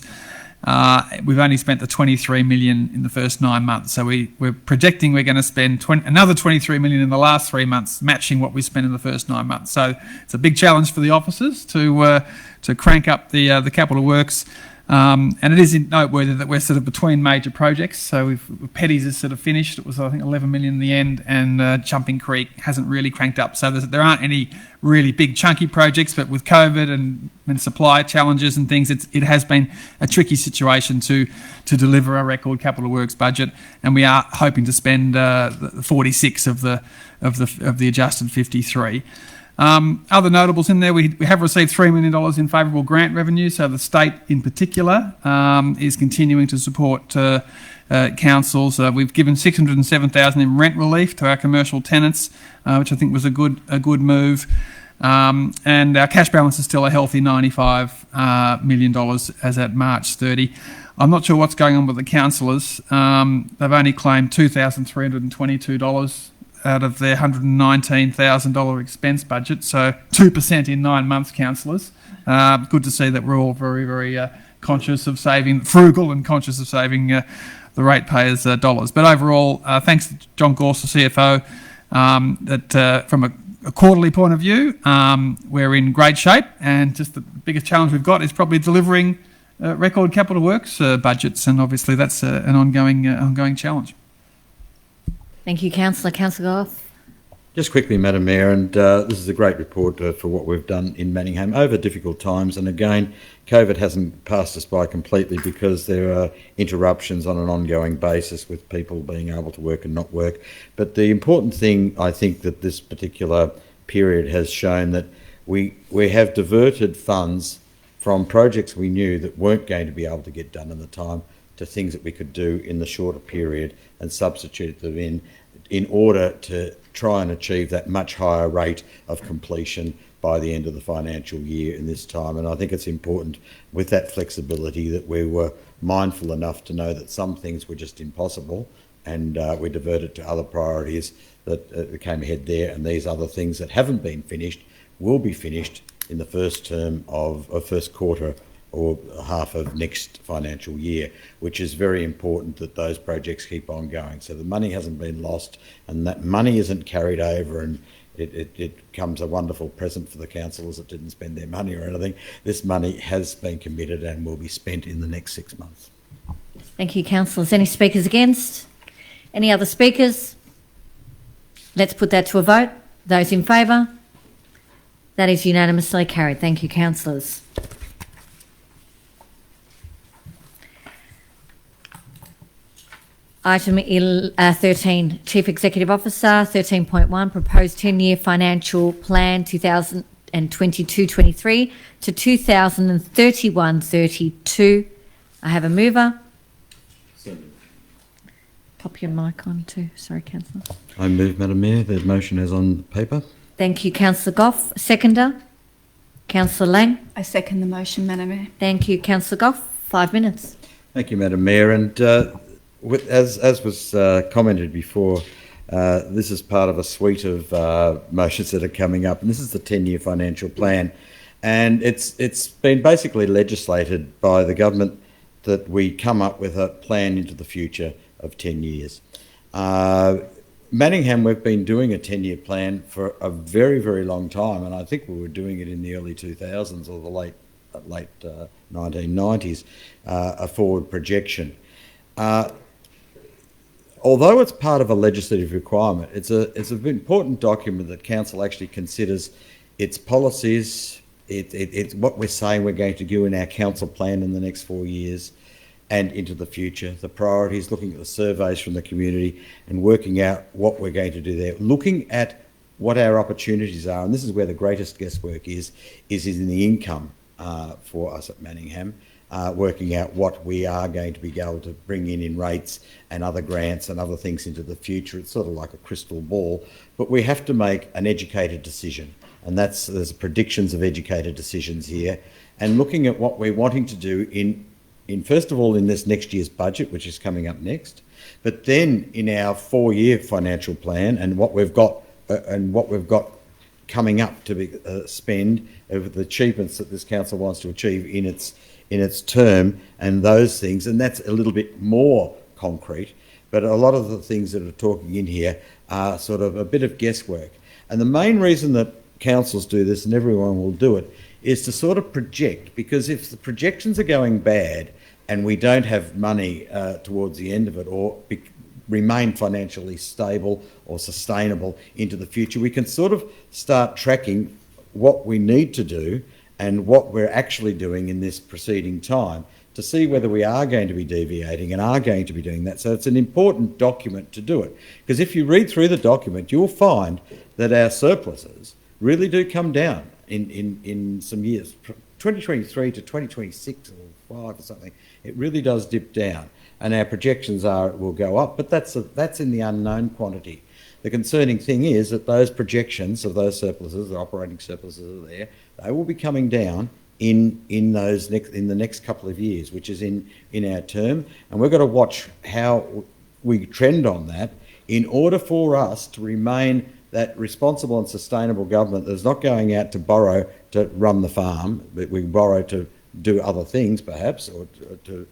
We've only spent the 23 million in the first 9 months, so we're projecting we're going to spend another 23 million in the last 3 months, matching what we spent in the first 9 months. So it's a big challenge for the officers to crank up the capital works, and it is noteworthy that we're sort of between major projects. So Petty's is sort of finished. It was, I think, 11 million in the end, and Jumping Creek hasn't really cranked up. So there aren't any really big chunky projects, but with COVID and supply challenges and things, it has been a tricky situation to deliver a record capital works budget, and we are hoping to spend 46 of the adjusted 53. Other notables in there, we have received $3 million in favourable grant revenue, so the state in particular is continuing to support councils. We've given $607,000 in rent relief to our commercial tenants, which I think was a good move. And our cash balance is still a healthy $95 million as at March 30. I'm not sure what's going on with the councillors. They've only claimed $2,322 out of their $119,000 expense budget, so 2% in 9 months, councillors. Good to see that we're all very, very conscious of saving, frugal and conscious of saving the ratepayers' dollars. But overall, thanks to John Gorse, the CFO, that from a quarterly point of view, we're in great shape, and just the biggest challenge we've got is probably delivering record capital works budgets, and obviously that's an ongoing challenge. Thank you, Councillor. Councillor Goff. Just quickly, Madam Mayor, and this is a great report for what we've done in Manningham over difficult times. And again, COVID hasn't passed us by completely because there are interruptions on an ongoing basis with people being able to work and not work. But the important thing, I think, that this particular period has shown that we have diverted funds from projects we knew that weren't going to be able to get done in the time to things that we could do in the shorter period and substitute them in order to try and achieve that much higher rate of completion by the end of the financial year in this time. And I think it's important with that flexibility that we were mindful enough to know that some things were just impossible, and we diverted to other priorities that came ahead there, and these other things that haven't been finished will be finished in the first quarter or half of next financial year, which is very important that those projects keep on going. So the money hasn't been lost, and that money isn't carried over, and it comes a wonderful present for the councillors that didn't spend their money or anything. This money has been committed and will be spent in the next 6 months. Thank you, councillors. Any speakers against? Any other speakers? Let's put that to a vote. Those in favour? That is unanimously carried. Thank you, councillors. Item 13, Chief Executive Officer. 13.1, Proposed 10-year Financial Plan 2022-23 to 2031-32. I have a mover. Pop your mic on too. Sorry, Councillor. I move, Madam Mayor. The motion is on paper. Thank you, Councillor Goff. Seconder? Councillor Lang. I second the motion, Madam Mayor. Thank you, Councillor Goff. 5 minutes. Thank you, Madam Mayor. And as was commented before, this is part of a suite of motions that are coming up, and this is the 10-year financial plan. And it's been basically legislated by the government that we come up with a plan into the future of 10 years. Manningham, we've been doing a 10-year plan for a very, very long time, and I think we were doing it in the early 2000s or the late 1990s, a forward projection. Although it's part of a legislative requirement, it's an important document that council actually considers its policies, it's what we're saying we're going to do in our council plan in the next 4 years and into the future, the priorities, looking at the surveys from the community and working out what we're going to do there, looking at what our opportunities are, and this is where the greatest guesswork is in the income for us at Manningham. Working out what we are going to be able to bring in rates and other grants and other things into the future. It's sort of like a crystal ball, but we have to make an educated decision, and there's predictions of educated decisions here, and looking at what we're wanting to do in first of all in this next year's budget, which is coming up next, but then in our 4-year financial plan and what we've got coming up to be spend over the achievements that this council wants to achieve in its term and those things, and that's a little bit more concrete, but a lot of the things that are talking in here are sort of a bit of guesswork. And the main reason that councils do this, and everyone will do it, is to sort of project, because if the projections are going bad and we don't have money towards the end of it or remain financially stable or sustainable into the future, we can sort of start tracking what we need to do and what we're actually doing in this preceding time to see whether we are going to be deviating and are going to be doing that. So it's an important document to do it, because if you read through the document, you'll find that our surpluses really do come down in some years. 2023 to 2026 or 5 or something, it really does dip down, and our projections are it will go up, but that's in the unknown quantity. The concerning thing is that those projections of those surpluses, the operating surpluses are there, they will be coming down in the next couple of years, which is in our term, and we've got to watch how we trend on that in order for us to remain that responsible and sustainable government that's not going out to borrow to run the farm, but we borrow to do other things perhaps, or to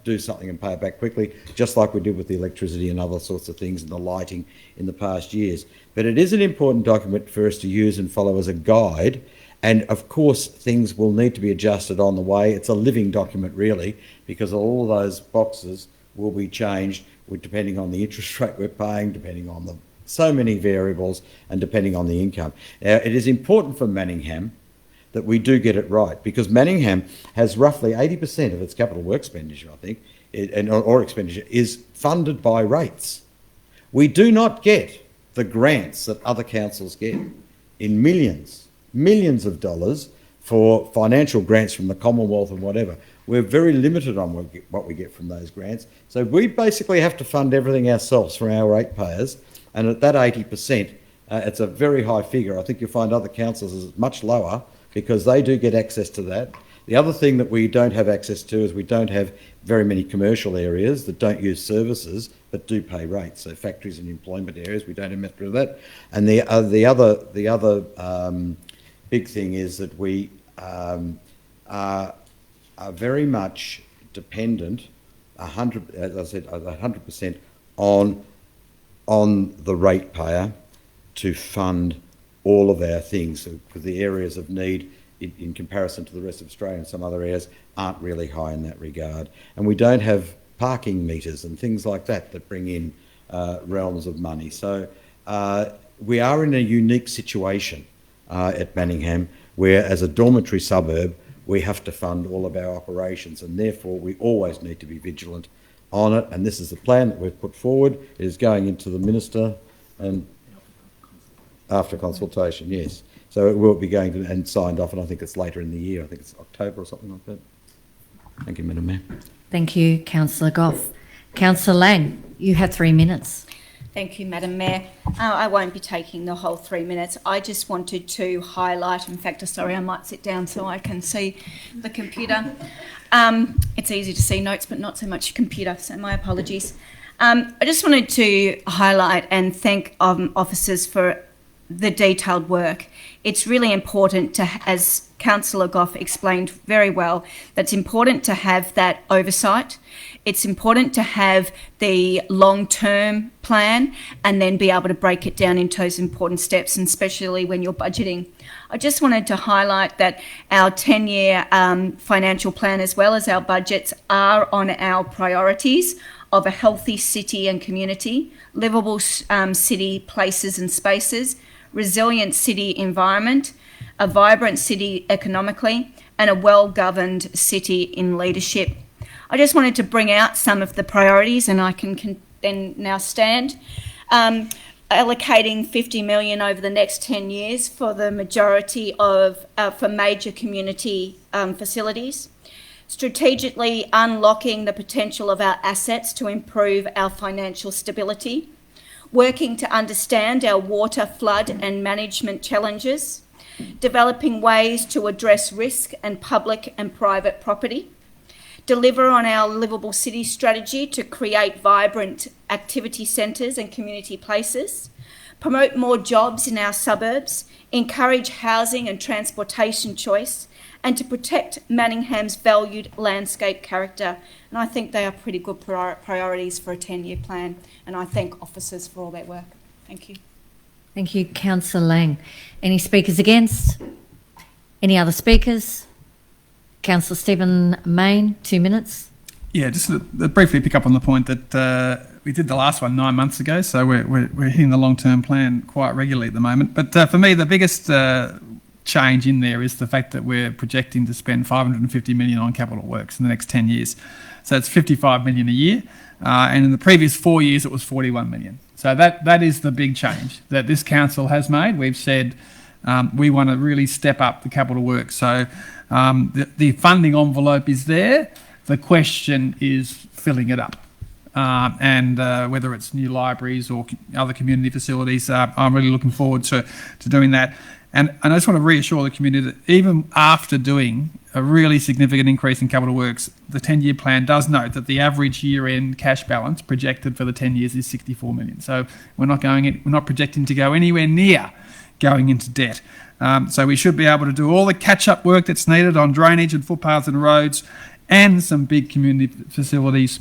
do something and pay it back quickly, just like we did with the electricity and other sorts of things and the lighting in the past years. But it is an important document for us to use and follow as a guide. And of course, things will need to be adjusted on the way. It's a living document, really, because all of those boxes will be changed depending on the interest rate we're paying, depending on so many variables, and depending on the income. Now, it is important for Manningham that we do get it right, because Manningham has roughly 80% of its capital work expenditure, I think, or expenditure, is funded by rates. We do not get the grants that other councils get in millions of dollars for financial grants from the Commonwealth and whatever. We're very limited on what we get from those grants. So we basically have to fund everything ourselves for our ratepayers. And at that 80%, it's a very high figure. I think you'll find other councils is much lower because they do get access to that. The other thing that we don't have access to is we don't have very many commercial areas that don't use services but do pay rates. So factories and employment areas, we don't have much of that. And the other big thing is that we are very much dependent, 100% on the ratepayer to fund all of our things. So for the areas of need in comparison to the rest of Australia and some other areas aren't really high in that regard. And we don't have parking meters and things like that bring in realms of money. So we are in a unique situation at Manningham, where as a dormitory suburb, we have to fund all of our operations, and therefore we always need to be vigilant on it. And this is the plan that we've put forward. It is going into the Minister and after consultation, yes. So it will be going to and signed off, and I think it's later in the year. I think it's October or something like that. Thank you, Madam Mayor. Thank you, Councillor Goff. Councillor Lang, you have 3 minutes. Thank you, Madam Mayor. I won't be taking the whole 3 minutes. I just wanted to highlight, in fact, sorry, I might sit down so I can see the computer. It's easy to see notes, but not so much computer, so my apologies. I just wanted to highlight and thank officers for the detailed work. It's really important to, as Councillor Goff explained very well, that's important to have that oversight. It's important to have the long-term plan and then be able to break it down into those important steps, and especially when you're budgeting. I just wanted to highlight that our 10-year financial plan, as well as our budgets, are on our priorities of a healthy city and community, livable city places and spaces, resilient city environment, a vibrant city economically, and a well-governed city in leadership. I just wanted to bring out some of the priorities, and I can then now stand. Allocating $50 million over the next 10 years for the majority of, for major community facilities. Strategically unlocking the potential of our assets to improve our financial stability. Working to understand our water, flood and management challenges, developing ways to address risk and public and private property, deliver on our livable city strategy to create vibrant activity centres and community places, promote more jobs in our suburbs, encourage housing and transportation choice, and to protect Manningham's valued landscape character. And I think they are pretty good priorities for a 10-year plan, and I thank officers for all their work. Thank you. Thank you, Councillor Lang. Any speakers against? Any other speakers? Councillor Stephen Mayne, 2 minutes. Yeah, just to briefly pick up on the point that we did the last one 9 months ago, so we're hitting the long-term plan quite regularly at the moment. But for me, the biggest change in there is the fact that we're projecting to spend $550 million on capital works in the next 10 years. So it's $55 million a year, and in the previous 4 years it was $41 million. So that is the big change that this council has made. We've said we want to really step up the capital work. So the funding envelope is there. The question is filling it up. And whether it's new libraries or other community facilities, I'm really looking forward to doing that. And I just want to reassure the community that even after doing a really significant increase in capital works, the 10-year plan does note that the average year-end cash balance projected for the 10 years is $64 million. So we're not projecting to go anywhere near going into debt. So we should be able to do all the catch-up work that's needed on drainage and footpaths and roads and some big community facilities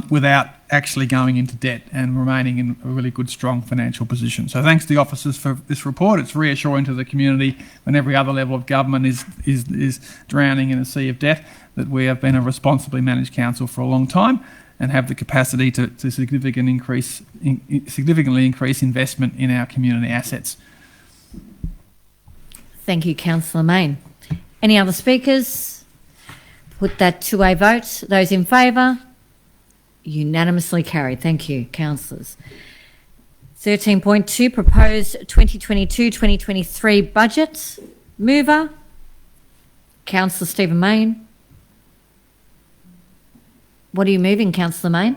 without actually going into debt and remaining in a really good, strong financial position. So thanks to the officers for this report. It's reassuring to the community when every other level of government is drowning in a sea of debt that we have been a responsibly managed council for a long time and have the capacity to significantly increase investment in our community assets. Thank you, Councillor Main. Any other speakers? Put that to a vote. Those in favour? Unanimously carried. Thank you, councillors. 13.2, proposed 2022-2023 budget. Mover, Councillor Stephen Main. What are you moving, Councillor Main?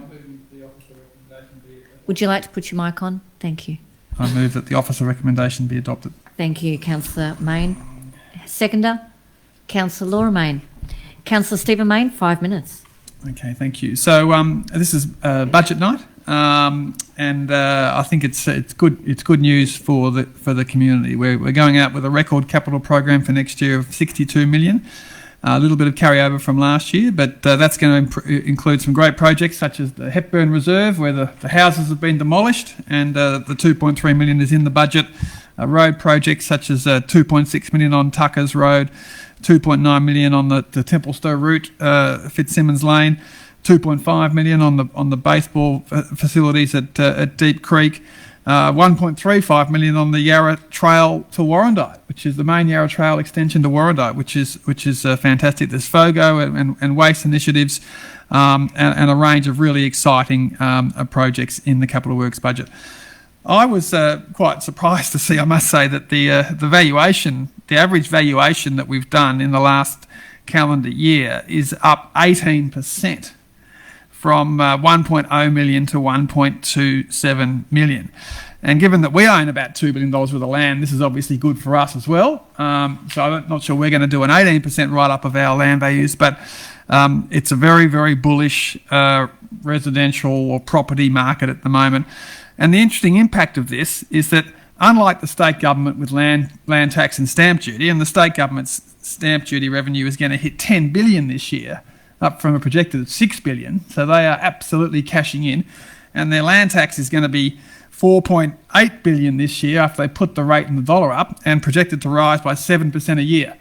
Would you like to put your mic on? Thank you. I move that the officer recommendation be adopted. Thank you, Councillor Main. Seconder, Councillor Laura Main. Councillor Stephen Main, 5 minutes. Okay, thank you. So this is budget night, and I think it's good news for the community. We're going out with a record capital program for next year of 62 million. A little bit of carryover from last year, but that's going to include some great projects such as the Hepburn Reserve, where the houses have been demolished, and the 2.3 million is in the budget. Road projects such as 2.6 million on Tuckers Road, 2.9 million on the Templestowe route, Fitzsimmons Lane, 2.5 million on the baseball facilities at Deep Creek, 1.35 million on the Yarra Trail to Warrandyte, which is the main Yarra Trail extension to Warrandyte, which is fantastic. There's FOGO and waste initiatives, and a range of really exciting projects in the Capital Works budget. I was quite surprised to see, I must say, that the average valuation that we've done in the last calendar year is up 18%, from 1.0 million to 1.27 million. And given that we own about $2 billion worth of land, this is obviously good for us as well. So I'm not sure we're going to do an 18% write-up of our land values, but it's a very, very bullish residential or property market at the moment. And the interesting impact of this is that, unlike the state government with land tax and stamp duty, and the state government's stamp duty revenue is going to hit 10 billion this year, up from a projected of 6 billion. So they are absolutely cashing in. And their land tax is going to be 4.8 billion this year after they put the rate in the dollar up, and projected to rise by 7% a year.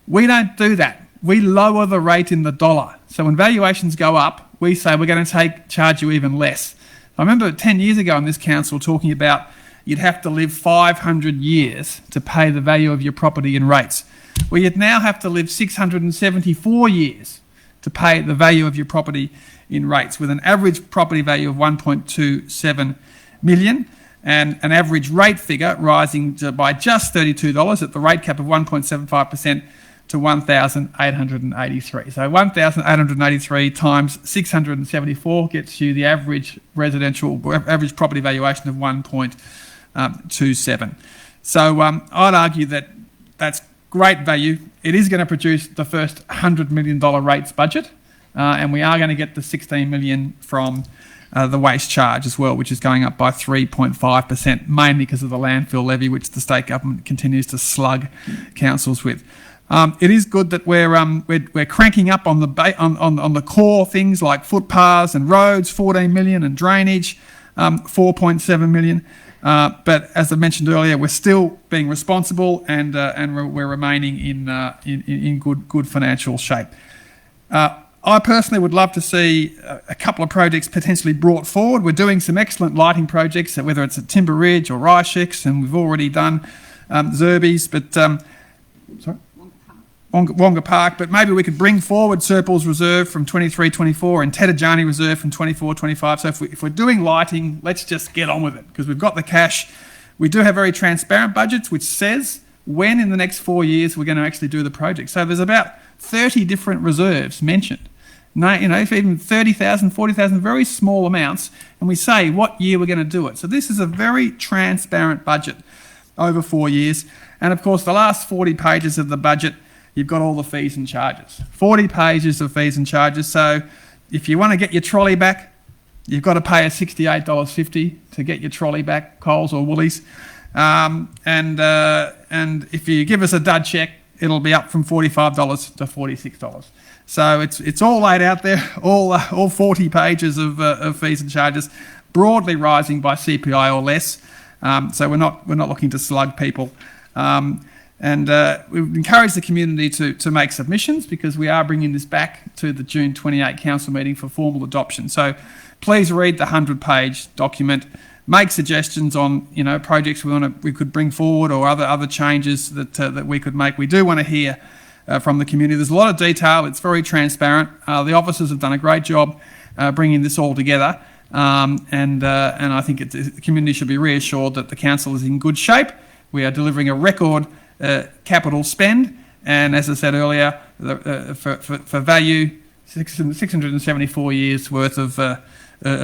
We don't do that. We lower the rate in the dollar. So when valuations go up, we say we're going to charge you even less. I remember 10 years ago in this council talking about you'd have to live 500 years to pay the value of your property in rates. Well, you'd now have to live 674 years to pay the value of your property in rates, with an average property value of 1.27 million and an average rate figure rising by just $32 at the rate cap of 1.75% to 1,883. So 1,883 times 674 gets you the average average property valuation of 1.27. So I'd argue that that's great value. It is going to produce the first $100 million rates budget, and we are going to get the 16 million from the waste charge as well, which is going up by 3.5%, mainly because of the landfill levy, which the state government continues to slug councils with. It is good that we're cranking up on the core things like footpaths and roads, 14 million, and drainage, 4.7 million. But as I mentioned earlier, we're still being responsible, and we're remaining in good financial shape. I personally would love to see a couple of projects potentially brought forward. We're doing some excellent lighting projects, whether it's at Timber Ridge or Ryshix, and we've already done Zerbies, but Wonga Park, but maybe we could bring forward Serpils Reserve from 23-24 and Tedajani Reserve from 24-25. So if we're doing lighting, let's just get on with it, because we've got the cash. We do have very transparent budgets, which says when in the next 4 years we're going to actually do the project. So there's about 30 different reserves mentioned. If even 30,000, 40,000, very small amounts, and we say what year we're going to do it. So this is a very transparent budget over 4 years. And of course, the last 40 pages of the budget, you've got all the fees and charges. 40 pages of fees and charges. So if you want to get your trolley back, you've got to pay us $68.50 to get your trolley back, Coles or Woolies. And if you give us a dud check, it'll be up from $45 to $46. So it's all laid out there, all 40 pages of fees and charges, broadly rising by CPI or less. So we're not looking to slug people. And we've encouraged the community to make submissions, because we are bringing this back to the June 28 council meeting for formal adoption. So please read the 100-page document, make suggestions on projects we could bring forward, or other changes that we could make. We do want to hear from the community. There's a lot of detail. It's very transparent. The officers have done a great job bringing this all together. And I think the community should be reassured that the council is in good shape. We are delivering a record capital spend, and as I said earlier, for value, 674 years worth of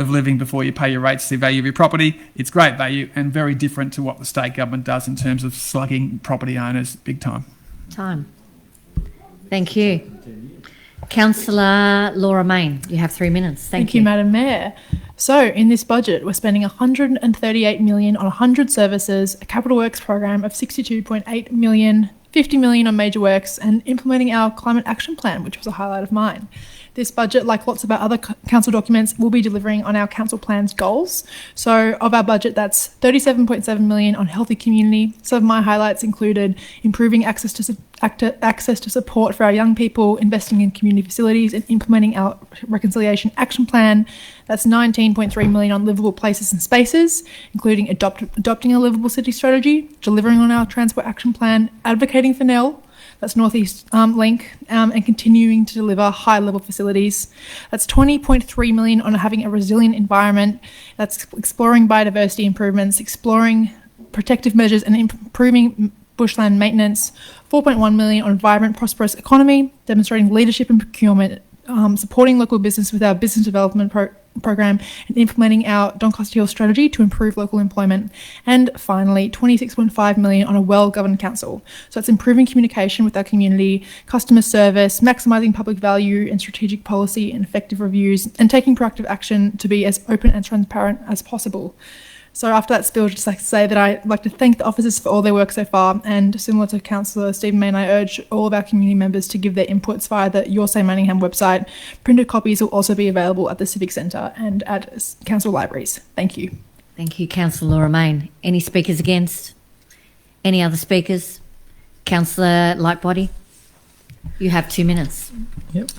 living before you pay your rates to the value of your property. It's great value and very different to what the state government does in terms of slugging property owners big time. Thank you. Councillor Laura Main, you have 3 minutes. Thank you, Madam Mayor. So in this budget, we're spending $138 million on 100 services, a capital works program of $62.8 million, $50 million on major works, and implementing our climate action plan, which was a highlight of mine. This budget, like lots of our other council documents, will be delivering on our council plan's goals. So of our budget, that's $37.7 million on healthy community. Some of my highlights included improving access to support for our young people, investing in community facilities, and implementing our reconciliation action plan. That's $19.3 million on livable places and spaces, including adopting a livable city strategy, delivering on our transport action plan, advocating for NEL, that's North East Link, and continuing to deliver high-level facilities. That's $20.3 million on having a resilient environment. That's exploring biodiversity improvements, exploring protective measures, and improving bushland maintenance. $4.1 million on vibrant, prosperous economy, demonstrating leadership in procurement, supporting local business with our business development program, and implementing our Doncaster Hill strategy to improve local employment. And finally, $26.5 million on a well-governed council. So it's improving communication with our community, customer service, maximising public value and strategic policy and effective reviews, and taking proactive action to be as open and transparent as possible. So after that spiel, I'd just like to say that I'd like to thank the officers for all their work so far, and similar to Councillor Stephen Main, I urge all of our community members to give their inputs via the Your Say Manningham website. Printed copies will also be available at the Civic Centre and at council libraries. Thank you. Thank you, Councillor Laura Main. Any speakers against? Any other speakers? Councillor Lightbody, you have 2 minutes. Yep.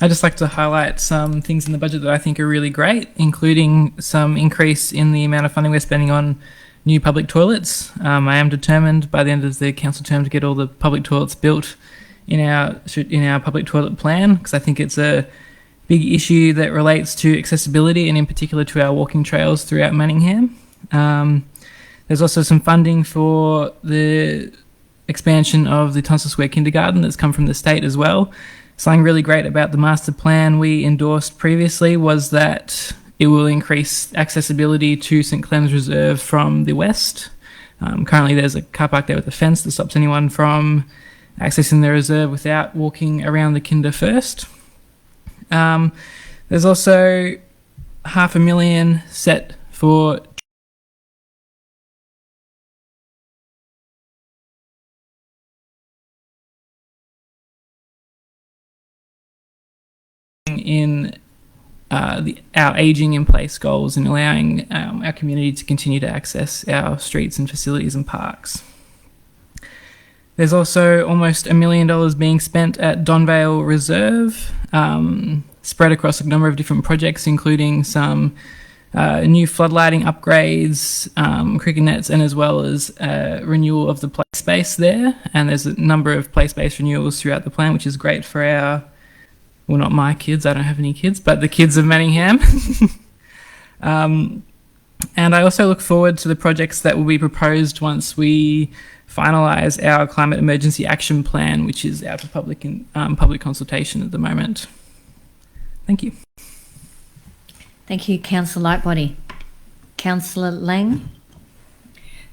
I'd just like to highlight some things in the budget that I think are really great, including some increase in the amount of funding we're spending on new public toilets. I am determined by the end of the council term to get all the public toilets built in our public toilet plan, because I think it's a big issue that relates to accessibility, and in particular to our walking trails throughout Manningham. There's also some funding for the expansion of the Tunstall Square kindergarten that's come from the state as well. Something really great about the master plan we endorsed previously was that it will increase accessibility to St Clem's Reserve from the west. Currently there's a car park there with a fence that stops anyone from accessing the reserve without walking around the kinder first. There's also $500,000 set for in our ageing in place goals and allowing our community to continue to access our streets and facilities and parks. There's also almost $1 million being spent at Donvale Reserve, spread across a number of different projects, including some new floodlighting upgrades, cricket nets, and as well as renewal of the play space there. And there's a number of play space renewals throughout the plan, which is great for our, well, not my kids, I don't have any kids, but the kids of Manningham. And I also look forward to the projects that will be proposed once we finalise our climate emergency action plan, which is out for public consultation at the moment. Thank you. Thank you, Councillor Lightbody. Councillor Lang.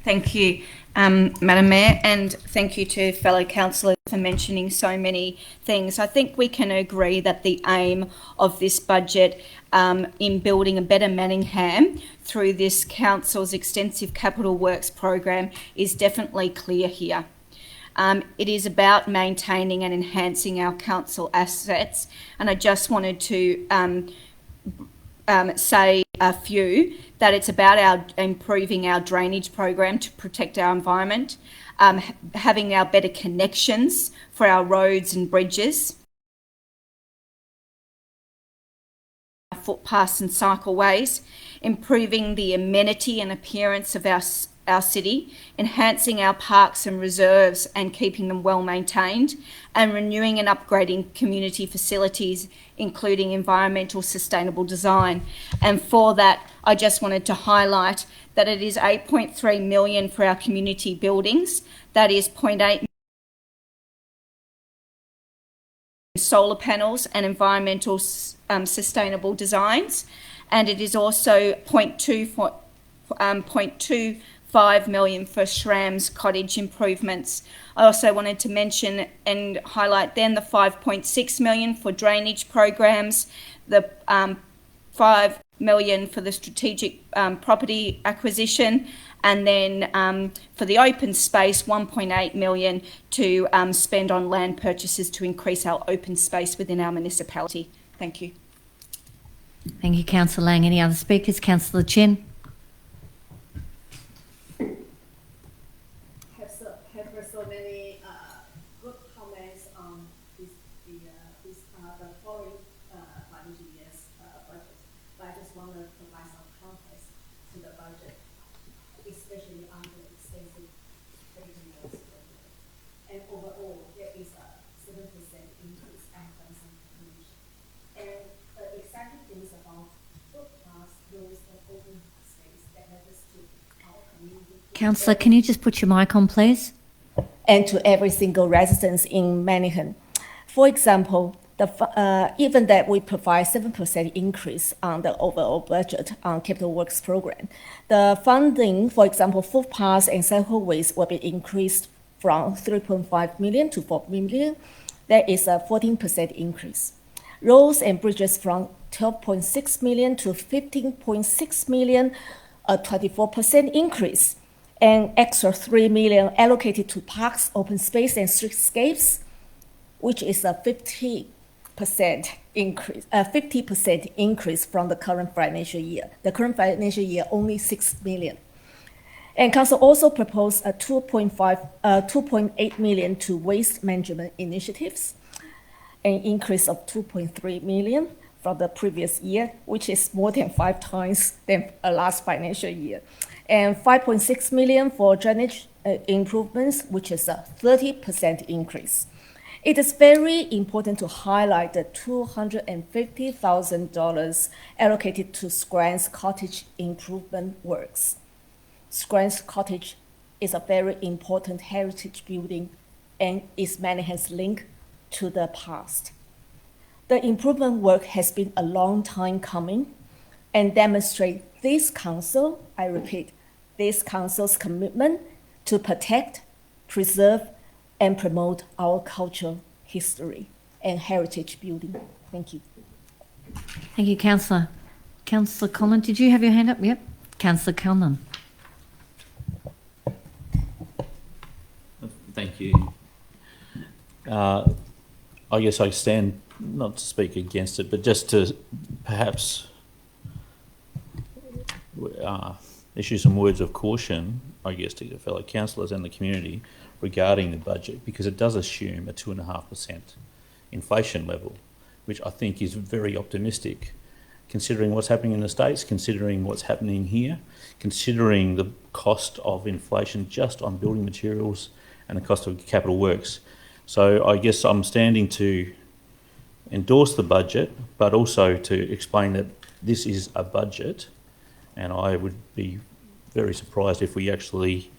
Thank you, Madam Mayor, and thank you to fellow councillors for mentioning so many things. I think we can agree that the aim of this budget in building a better Manningham through this council's extensive capital works program is definitely clear here. It is about maintaining and enhancing our council assets, and I just wanted to say a few, that it's about improving our drainage program to protect our environment, having our better connections for our roads and bridges, footpaths and cycleways, improving the amenity and appearance of our city, enhancing our parks and reserves and keeping them well maintained, and renewing and upgrading community facilities, including environmental sustainable design. And for that, I just wanted to highlight that it is 8.3 million for our community buildings. That is 0.8 solar panels and environmental sustainable designs, and it is also 0.25 million for Shram's cottage improvements. I also wanted to mention and highlight then the 5.6 million for drainage programs, the 5 million for the strategic property acquisition, and then for the open space, 1.8 million to spend on land purchases to increase our open space within our municipality. Thank you. Thank you, Councillor Lang. Any other speakers? Councillor Chin. Have so many good comments on the following financial year's budget, but I just want to provide some context to the budget, especially under extensive years. And overall, there is a 7% increase after some commission. And the exciting things about footpaths, roads, and open space that matters to our community. Councillor, can you just put your mic on, please? And to every single resident in Manningham. For example, even that we provide 7% increase on the overall budget on capital works program, the funding, for example, footpaths and cycleways will be increased from 3.5 million to 4 million. That is a 14% increase. Roads and bridges from 12.6 million to 15.6 million, a 24% increase. And extra 3 million allocated to parks, open space, and streetscapes, which is a 50% increase from the current financial year. The current financial year only 6 million. And council also proposed a 2.8 million to waste management initiatives, an increase of 2.3 million from the previous year, which is more than 5 times than last financial year. And 5.6 million for drainage improvements, which is a 30% increase. It is very important to highlight the $250,000 allocated to Scran's Cottage improvement works. Scran's Cottage is a very important heritage building and is Manningham's link to the past. The improvement work has been a long time coming and demonstrate this council, I repeat, this council's commitment to protect, preserve, and promote our cultural history and heritage building. Thank you. Thank you, Councillor. Councillor Conlon, did you have your hand up? Yep. Councillor Conlon. Thank you. I guess I stand not to speak against it, but just to perhaps issue some words of caution, I guess, to the fellow councillors and the community regarding the budget, because it does assume a 2.5% inflation level, which I think is very optimistic, considering what's happening in the States, considering what's happening here, considering the cost of inflation just on building materials and the cost of capital works. So I guess I'm standing to endorse the budget, but also to explain that this is a budget, and I would be very surprised if we actually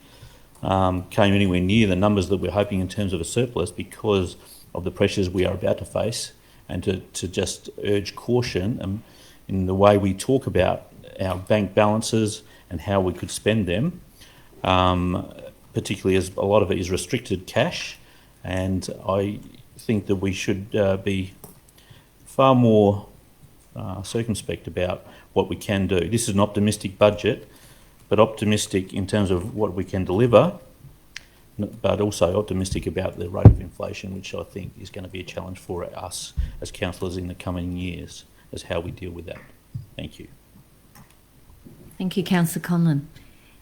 came anywhere near the numbers that we're hoping in terms of a surplus, because of the pressures we are about to face, and to just urge caution in the way we talk about our bank balances and how we could spend them, particularly as a lot of it is restricted cash. And I think that we should be far more circumspect about what we can do. This is an optimistic budget, but optimistic in terms of what we can deliver, but also optimistic about the rate of inflation, which I think is going to be a challenge for us as councillors in the coming years, as how we deal with that. Thank you. Thank you, Councillor Conlon.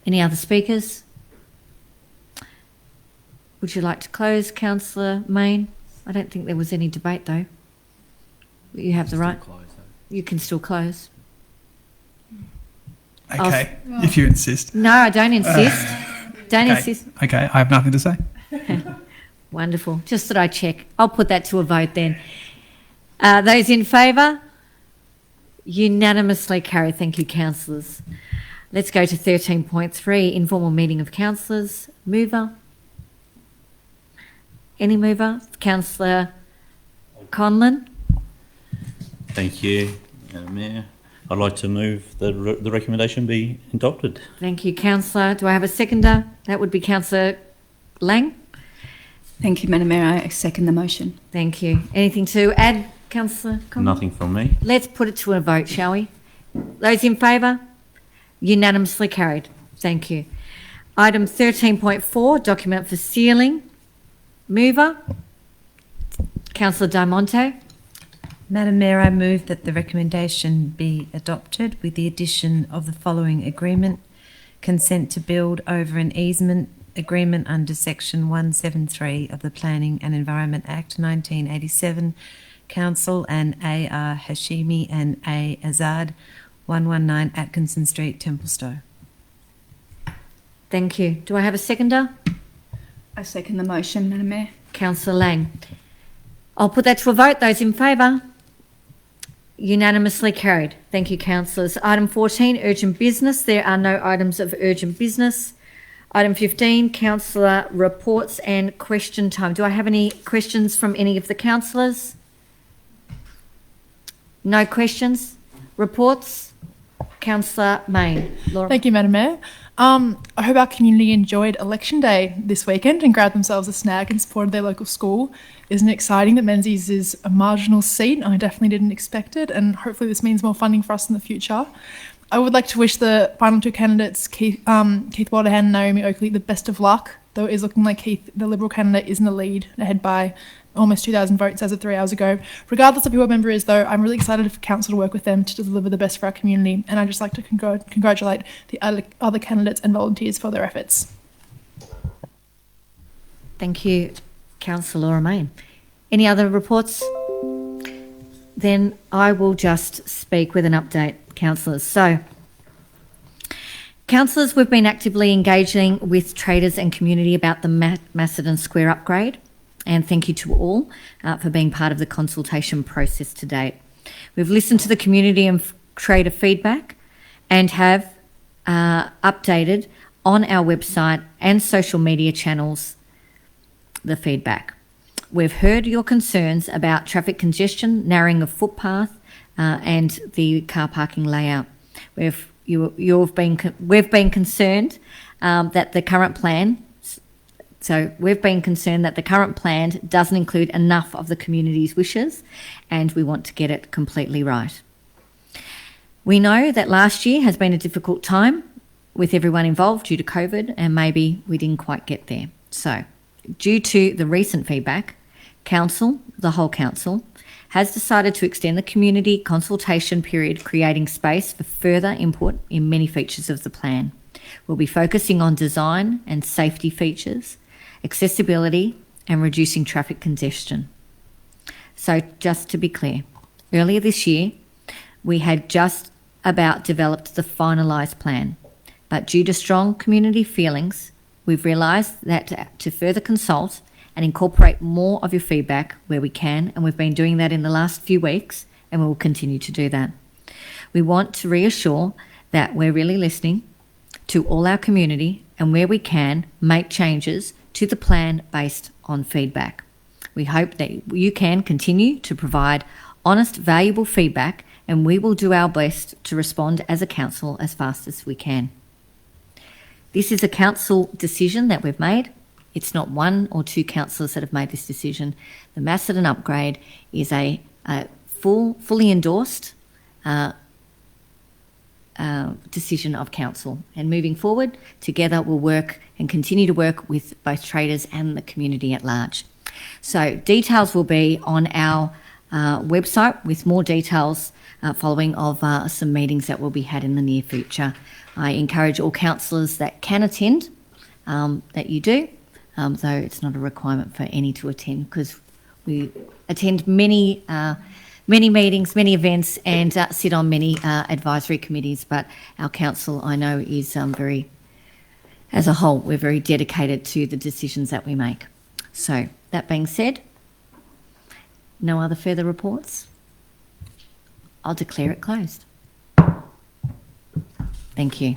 Any other speakers? Would you like to close, Councillor Mayne? I don't think there was any debate, though. You have the right. You can still close. Okay, if you insist. No, I don't insist. Don't Okay. insist. Okay, I have nothing to say. Wonderful. Just that I check. I'll put that to a vote then. Those in favour? Unanimously carried. Thank you, councillors. Let's go to 13.3, informal meeting of councillors. Mover? Any mover? Councillor Conlon? Thank you, Madam Mayor. I'd like to move the recommendation be adopted. Thank you, councillor. Do I have a seconder? That would be Councillor Lang. Thank you, Madam Mayor. I second the motion. Thank you. Anything to add, Councillor Conlon? Nothing from me. Let's put it to a vote, shall we? Those in favour? Unanimously carried. Thank you. Item 13.4, document for sealing. Mover? Councillor Diamonte. Madam Mayor, I move that the recommendation be adopted with the addition of the following agreement: consent to build over an easement agreement under Section 173 of the Planning and Environment Act 1987, Council and A.R. Hashimi and A. Azad, 119 Atkinson Street, Templestowe. Thank you. Do I have a seconder? I second the motion, Madam Mayor. Councillor Lang. I'll put that to a vote. Those in favour? Unanimously carried. Thank you, councillors. Item 14, urgent business. There are no items of urgent business. Item 15, councillor reports and question time. Do I have any questions from any of the councillors? No questions? Reports? Councillor Mayne. Laura. Thank you, Madam Mayor. I hope our community enjoyed Election Day this weekend and grabbed themselves a snag and supported their local school. Isn't it exciting that Menzies is a marginal seat? I definitely didn't expect it, and hopefully this means more funding for us in the future. I would like to wish the final two candidates, Keith Waterhan and Naomi Oakley, the best of luck, though it is looking like Keith, the Liberal candidate, is in the lead, ahead by almost 2,000 votes as of 3 hours ago. Regardless of who our member is, though, I'm really excited for council to work with them to deliver the best for our community, and I'd just like to congratulate the other candidates and volunteers for their efforts. Thank you, Councillor Laura Mayne. Any other reports? Then I will just speak with an update, councillors. So, councillors, we've been actively engaging with traders and community about the Macedon Square upgrade, and thank you to all for being part of the consultation process to date. We've listened to the community and trader feedback and have updated on our website and social media channels the feedback. We've heard your concerns about traffic congestion, narrowing of footpath and the car parking layout. We've been concerned that the current plan doesn't include enough of the community's wishes, and we want to get it completely right. We know that last year has been a difficult time with everyone involved due to COVID, and maybe we didn't quite get there. So, due to the recent feedback, the whole council, has decided to extend the community consultation period, creating space for further input in many features of the plan. We'll be focusing on design and safety features, accessibility, and reducing traffic congestion. So just to be clear, earlier this year, we had just about developed the finalised plan, but due to strong community feelings, we've realised that to further consult and incorporate more of your feedback where we can, and we've been doing that in the last few weeks, and we will continue to do that. We want to reassure that we're really listening to all our community, and where we can, make changes to the plan based on feedback. We hope that you can continue to provide honest, valuable feedback, and we will do our best to respond as a council as fast as we can. This is a council decision that we've made. It's not one or two councillors that have made this decision. The Macedon upgrade is a fully endorsed decision of council. And moving forward, together we'll work and continue to work with both traders and the community at large. So details will be on our website with more details following of some meetings that will be had in the near future. I encourage all councillors that can attend that you do, though it's not a requirement for any to attend, because we attend many meetings, many events, and sit on many advisory committees. But our council, I know, is very, as a whole, we're very dedicated to the decisions that we make. So that being said, no other further reports? I'll declare it closed. Thank you.